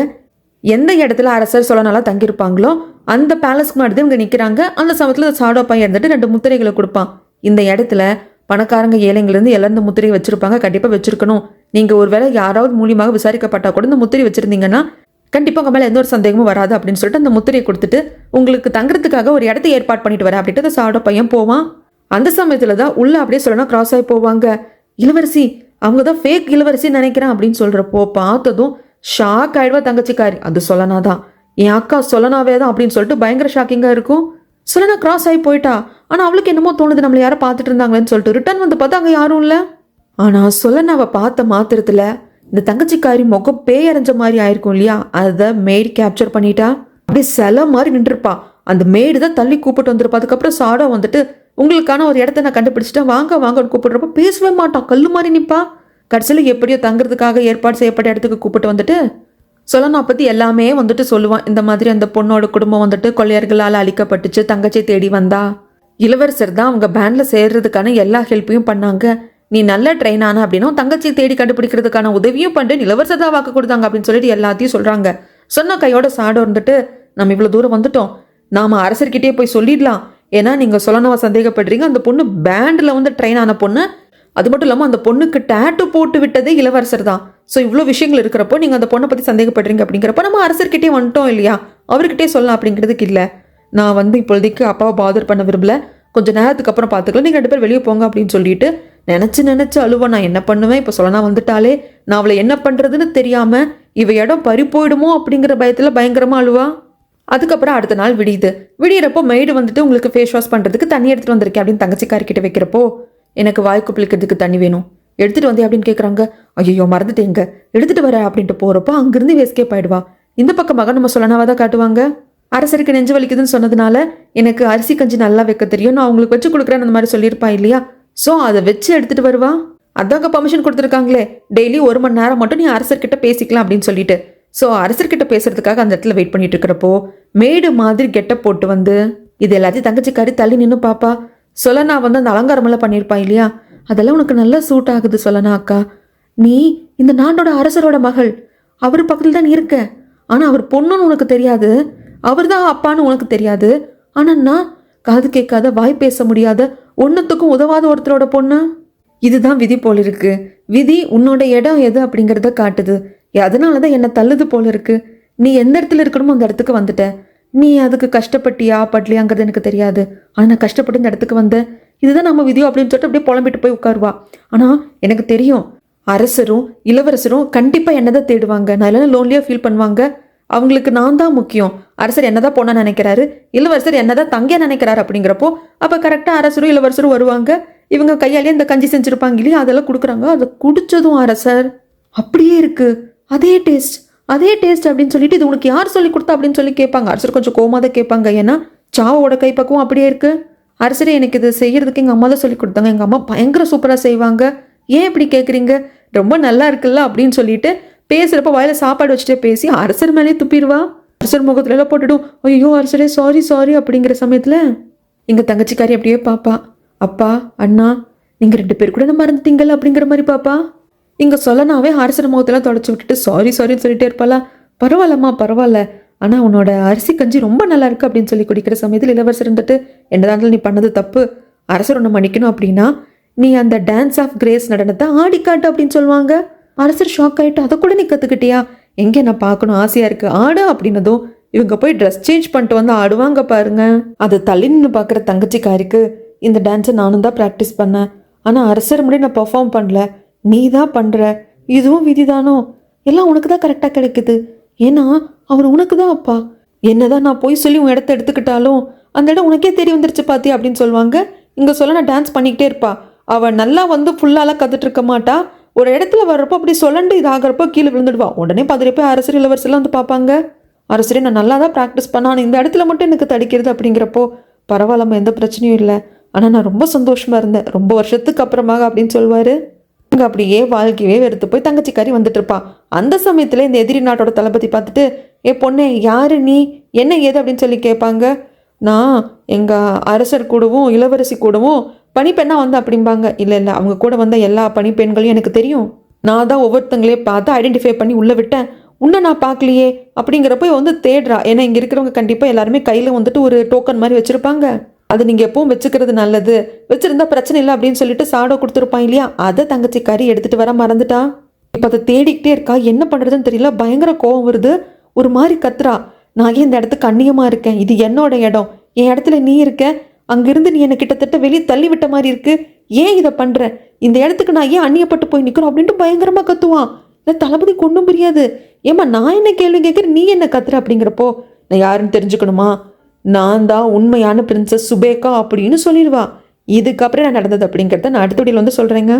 எந்த இடத்துல அரசர் சொல்லனால தங்கியிருப்பாங்களோ அந்த பேலஸ்க்கு முன்னாடி இவங்க நிற்கிறாங்க. அந்த சமயத்தில் சாடோ பையன் இருந்துட்டு 2 முத்திரைகளை கொடுப்பான். இந்த இடத்துல பணக்காரங்க ஏழைங்கலேருந்து எல்லாரும் இந்த முத்திரையை வச்சிருப்பாங்க, கண்டிப்பாக வச்சிருக்கணும். நீங்கள் ஒருவேளை யாராவது மூலியமாக விசாரிக்கப்பட்டால் கூட இந்த முத்திரை வச்சிருந்தீங்கன்னா கண்டிப்பாக உங்கள் மேலே எந்த ஒரு சந்தேகமும் வராது அப்படின்னு சொல்லிட்டு அந்த முத்திரையை கொடுத்துட்டு உங்களுக்கு தங்குறதுக்காக ஒரு இடத்த ஏற்பாடு பண்ணிட்டு வரேன் அப்படின்ட்டு அந்த சாடோ பையன் போவான். அந்த சமயத்தில் தான் உள்ள அப்படியே சொல்லணும் கிராஸ் ஆகி போவாங்க. இளவரசி அவங்க தான் ஃபேக் இளவரசின்னு நினைக்கிறேன் அப்படின்னு சொல்கிறப்போ பார்த்ததும் ஷாக் ஆயிடுவா தங்கச்சிக்காரி. அது சொல்லனாதான், என் அக்கா சொல்லனாவே தான் அப்படின்னு சொல்லிட்டு பயங்கர ஷாக்கிங்காக இருக்கும். சொல்லனா கிராஸ் ஆகி போயிட்டா, ஆனால் அவளுக்கு என்னமோ தோணுது நம்மளை யாரை பார்த்துட்டு இருந்தாங்களேன்னு சொல்லிட்டு ரிட்டர்ன் வந்து பார்த்தா அங்கே யாரும் இல்லை. ஆனால் சொல்லனாவை பார்த்த மாத்திரத்தில் இந்த தங்கச்சிக்காரி முகம் பேயரைஞ்ச மாதிரி ஆயிருக்கும் இல்லையா, அதை மெய்டு கேப்சர் பண்ணிட்டா. அப்படியே சில மாதிரி நின்றுருப்பா. அந்த மெய்டு தான் தள்ளி கூப்பிட்டு வந்திருப்பா. அதுக்கப்புறம் சாடோ வந்துட்டு உங்களுக்கான ஒரு இடத்த நான் கண்டுபிடிச்சிட்டேன், வாங்க வாங்கன்னு கூப்பிடுறப்ப பேசவே மாட்டான், கல்லு மாதிரி நிற்பா. கடைசியில் எப்படியோ தங்குறதுக்காக ஏற்பாடு செய்யப்பட்ட இடத்துக்கு கூப்பிட்டு வந்துட்டு சொல்லனா பற்றி எல்லாமே வந்துட்டு சொல்லுவான். இந்த மாதிரி அந்த பொண்ணோட குடும்பம் வந்துட்டு கொள்ளையர்களால் அழிக்கப்பட்டுச்சு, தங்கச்சியை தேடி வந்தா, இளவரசர் தான் அவங்க பேண்டில் சேர்றதுக்கான எல்லா ஹெல்ப்பையும் பண்ணாங்க, நீ நல்ல ட்ரெயின் ஆன அப்படின்னா தங்கச்சியை தேடி கண்டுபிடிக்கிறதுக்கான உதவியும் பண்ணுறேன், இளவரசர் தான் வாக்கு கொடுத்தாங்க அப்படின்னு சொல்லிட்டு எல்லாத்தையும் சொல்கிறாங்க. சொன்ன கையோட சாடோ இருந்துட்டு நம்ம இவ்வளோ தூரம் வந்துட்டோம், நாம் அரசர்கிட்டே போய் சொல்லிடலாம், ஏன்னா நீங்கள் சொல்லனவா சந்தேகப்படுறீங்க, அந்த பொண்ணு பேண்டில் வந்து ட்ரெயின் ஆன பொண்ணு, அது மட்டும் இல்லாமல் அந்த பொண்ணுக்கு டேட்டு போட்டு விட்டதே இளவரசர் தான். ஸோ இவ்வளோ விஷயங்கள் இருக்கிறப்போ நீங்கள் அந்த பொண்ணை பற்றி சந்தேகப்படுறீங்க அப்படிங்கிறப்ப நம்ம அரசர்கிட்டே வந்துட்டோம் இல்லையா, அவர்கிட்டே சொல்லலாம் அப்படிங்கிறதுக்கு இல்லை, நான் வந்து இப்போதைக்கு அப்பாவை பாதர் பண்ண விரும்பல, கொஞ்சம் நேரத்துக்கு அப்புறம் பார்த்துக்கலாம், நீங்கள் 2 பேர் வெளியே போங்க அப்படின்னு சொல்லிட்டு நினச்சி அழுவா. நான் என்ன பண்ணுவேன், இப்போ சொல்லனா வந்துட்டாலே நான் அவளை என்ன பண்ணுறதுன்னு தெரியாமல் இவ இடம் பறி போயிடுமோ அப்படிங்கிற பயத்தில் பயங்கரமாக அழுவா. அதுக்கப்புறம் அடுத்த நாள் விடியறப்போ மெய்டு வந்துட்டு உங்களுக்கு ஃபேஸ் வாஷ் பண்ணுறதுக்கு தண்ணி எடுத்துகிட்டு வந்திருக்கேன் அப்படின்னு தங்கச்சிக்காரிக்கிட்ட வைக்கிறப்போ எனக்கு வாய்க்கு பிளிக்கிறதுக்கு தண்ணி வேணும், எடுத்துகிட்டு வந்தே அப்படின்னு கேட்குறாங்க. ஐயோ மறந்துட்டேங்க, எடுத்துகிட்டு வரேன் அப்படின்ட்டு போகிறப்போ அங்கேருந்து எஸ்கேப் ஆயிடுவா. இந்த பக்கமாக நம்ம சொல்லனாவா தான் காட்டுவாங்க. அரசருக்கு நெஞ்சு வலிக்குதுன்னு சொன்னதுனால எனக்கு அரிசி கஞ்சி நல்லா வைக்க தெரியும், நான் அவங்களுக்கு வச்சு கொடுக்குறேன்னு அந்த மாதிரி சொல்லியிருப்பா இல்லையா, ஸோ அதை வச்சு எடுத்துகிட்டு வருவா. அதாங்க பர்மிஷன் கொடுத்துருக்காங்களே, டெய்லி 1 மணி நேரம் மட்டும் நீ அரசர்கிட்ட பேசிக்கலாம் அப்படின்னு சொல்லிட்டு. ஸோ அரசர்கிட்ட பேசுறதுக்காக அந்த இடத்துல வெயிட் பண்ணிட்டு இருக்கிறப்போ மேடு மாதிரி கெட்டப் போட்டு வந்து இது எல்லாத்தையும் தங்கச்சிக்காரி தள்ளி நின்று பாப்பா. சொல்லனா வந்து அந்த அலங்காரமெல்லாம் பண்ணியிருப்பா இல்லையா, அதெல்லாம் உனக்கு நல்லா சூட் ஆகுது சொல்லனா அக்கா, நீ இந்த நாட்டோட அரசரோட மகள், அவர் பக்கத்தில் தான் நீ இருக்க, ஆனால் அவர் பொண்ணுன்னு உனக்கு தெரியாது, அவர் தான் அப்பான்னு உனக்கு தெரியாது, ஆனால் நான் காது கேட்காத வாய் பேச முடியாத ஒன்றுத்துக்கும் உதவாத ஒருத்தரோட பொண்ணு. இதுதான் விதி போல இருக்கு, விதி உன்னோட இடம் எது அப்படிங்கிறத காட்டுது, அதனால தான் என்னை தள்ளுது போல இருக்கு, நீ எந்த இடத்துல இருக்கணுமோ அந்த இடத்துக்கு வந்துட்ட, நீ அதுக்கு கஷ்டப்பட்டியா பட்லியாங்கிறது எனக்கு தெரியாது, ஆனால் நான் கஷ்டப்பட்டு இந்த இடத்துக்கு வந்தேன், இதுதான் நம்ம விதியோ அப்படின்னு சொல்லிட்டு அப்படியே புலம்பிட்டு போய் உட்காருவா. ஆனால் எனக்கு தெரியும் அரசரும் இளவரசரும் கண்டிப்பாக என்னதான் தேடுவாங்க, நான் இல்லைன்னா லோன்லியாக ஃபீல் பண்ணுவாங்க, அவங்களுக்கு நான் தான் முக்கியம், அரசர் என்னதான் பொண்ணா நினைக்கிறாரு, இளவரசர் என்னதான் தங்கையா நினைக்கிறாரு அப்படிங்கிறப்போ அப்போ கரெக்டாக அரசரும் இளவரசரும் வருவாங்க. இவங்க கையாலேயே இந்த கஞ்சி செஞ்சுருப்பாங்க இல்லையா, அதெல்லாம் கொடுக்குறாங்க. அதை குடிச்சதும் அரசர் அப்படியே இருக்கு, அதே டேஸ்ட் அப்படின்னு சொல்லிட்டு இது உனக்கு யார் சொல்லி கொடுத்தா அப்படின்னு சொல்லி கேட்பாங்க. அரசர் கொஞ்சம் கோமா தான் கேட்பாங்க, ஏன்னா சாவோட கைப்பக்குவம் அப்படியே இருக்கு. அரசரே எனக்கு இது செய்யறதுக்கு எங்கள் அம்மா தான் சொல்லி கொடுத்தாங்க, எங்கள் அம்மா பயங்கர சூப்பராக செய்வாங்க, ஏன் இப்படி கேட்குறீங்க, ரொம்ப நல்லா இருக்குல்ல அப்படின்னு சொல்லிட்டு பேசுறப்ப வாயில சாப்பாடு வச்சுட்டே பேசி அரசர் மேலே துப்பிடுவா. அரசர் முகத்துல எல்லாம் போட்டுடும். ஐயோ அரசரே சாரி சாரி அப்படிங்கிற சமயத்துல எங்க தங்கச்சிக்காரி அப்படியே பாப்பா. அப்பா அண்ணா நீங்க 2 பேர் கூட நம்ம மறந்துட்டீங்கல்ல அப்படிங்கிற மாதிரி பாப்பா. இங்க சொல்லனாவே அரசர் முகத்தெல்லாம் தொடச்சு விட்டுட்டு சாரி சாரின்னு சொல்லிட்டே இருப்பாளா. பரவாயில்லம்மா பரவாயில்ல, ஆனா உன்னோட அரிசி கஞ்சி ரொம்ப நல்லா இருக்கு அப்படின்னு சொல்லி குடிக்கிற சமயத்தில் இளவரசர் இருந்துட்டு என்னதான் நீ பண்ணது தப்பு, அரசர் உன்னை மன்னிக்கணும் அப்படின்னா நீ அந்த டான்ஸ் ஆஃப் கிரேஸ் நடனத்தை ஆடிக்காட்டு அப்படின்னு சொல்லுவாங்க. அரசர் ஷாக் ஆயிட்டு அதை கூட நீ கத்துக்கிட்டியா, எங்கே நான் பார்க்கணும் ஆசையா இருக்கு ஆடு அப்படின்னதும் இவங்க போய் ட்ரெஸ் சேஞ்ச் பண்ணிட்டு வந்து ஆடுவாங்க பாருங்க. அதை தள்ளி நின்று பார்க்குற தங்கச்சிக்காரிக்கு இந்த டான்ஸை நானும் தான் ப்ராக்டிஸ் பண்ணேன், ஆனால் அரசர் முன்னாடி நான் பெர்ஃபார்ம் பண்ணல, நீ தான் பண்ணுற, இதுவும் விதிதானோ, எல்லாம் உனக்கு தான் கரெக்டாக கிடைக்குது, ஏன்னா அவர் உனக்கு தான் அப்பா, என்னதான் நான் போய் சொல்லி உன் இடத்த எடுத்துக்கிட்டாலும் அந்த இடம் உனக்கே தெரிய வந்துருச்சு பாத்தி அப்படின்னு சொல்லுவாங்க. இங்கே சொல்ல நான் டான்ஸ் பண்ணிக்கிட்டே இருப்பா, அவள் நல்லா வந்து ஃபுல்லாலாம் கற்றுட்டு இருக்க மாட்டா, ஒரு இடத்துல வர்றப்போ அப்படி சொல்லண்டு இதாகிறப்போ கீழே விழுந்துடுவா. உடனே பதறி போய் அரசர் இளவரசெல்லாம் வந்து பார்ப்பாங்க. அரசரே நான் நல்லா தான் ப்ராக்டிஸ் பண்ணேன், ஆனால் இந்த இடத்துல மட்டும் எனக்கு தடிக்கிறது அப்படிங்கிறப்போ பரவாயில்லம்மா எந்த பிரச்சனையும் இல்லை, ஆனால் நான் ரொம்ப சந்தோஷமாக இருந்தேன் ரொம்ப வருஷத்துக்கு அப்புறமாக அப்படின்னு சொல்லுவார். இங்கே அப்படியே வாழ்க்கையே வெறுத்து போய் தங்கச்சிக்காரி வந்துட்டு இருப்பா. அந்த சமயத்தில் இந்த எதிரி நாட்டோட தளபதி பார்த்துட்டு ஏ பொண்ணே யாரு நீ என்ன ஏது அப்படின்னு சொல்லி கேட்பாங்க. நான் எங்கள் அரசர் கூடவும் இளவரசி கூடவும் பணிப்பெண்ணாக வந்து அப்படிம்பாங்க. இல்லை இல்லை அவங்க கூட வந்த எல்லா பணிப்பெண்களையும் எனக்கு தெரியும், நான் தான் ஒவ்வொருத்தங்களே பார்த்து ஐடென்டிஃபை பண்ணி உள்ளே விட்டேன், உன்னை நான் பார்க்கலையே அப்படிங்கிறப்ப வந்து தேடுறா. ஏன்னா இங்கே இருக்கிறவங்க கண்டிப்பாக எல்லாருமே கையில் வந்துட்டு ஒரு டோக்கன் மாதிரி வச்சுருப்பாங்க, அது நீங்கள் எப்பவும் வச்சுக்கிறது நல்லது, வச்சுருந்தா பிரச்சனை இல்லை அப்படின்னு சொல்லிட்டு சாடோ கொடுத்துருப்பான் இல்லையா, அதை தங்கச்சிக்காரி எடுத்துகிட்டு வர மறந்துட்டா. இப்போ அதை தேடிக்கிட்டே இருக்கா, என்ன பண்ணுறதுன்னு தெரியல, பயங்கர கோவம் வருது, ஒரு மாதிரி கத்துறா. நான் ஏன் இந்த இடத்துக்கு அந்நியமாக இருக்கேன், இது என்னோட இடம், என் இடத்துல நீ இருக்க, அங்கிருந்து நீ என்னை கிட்டத்தட்ட வெளியே தள்ளி விட்ட மாதிரி இருக்கு, ஏன் இதை பண்ணுற, இந்த இடத்துக்கு நான் ஏன் அந்நியப்பட்டு போய் நிற்கிறோம் அப்படின்ட்டு பயங்கரமாக கத்துவான். இல்லை தளபதி கொண்டும் புரியாது, ஏம்மா நான் என்ன கேள்வி கேட்குறேன் நீ என்ன கத்துற அப்படிங்கிறப்போ நான் யாருன்னு தெரிஞ்சுக்கணுமா, நான் தான் உண்மையான பிரின்சஸ் சுபேகா அப்படின்னு சொல்லிடுவா. இதுக்கப்புறம் நான் நடந்தது அப்படிங்கிறத நான் அடுத்த வீடியோவில் வந்து சொல்கிறேங்க.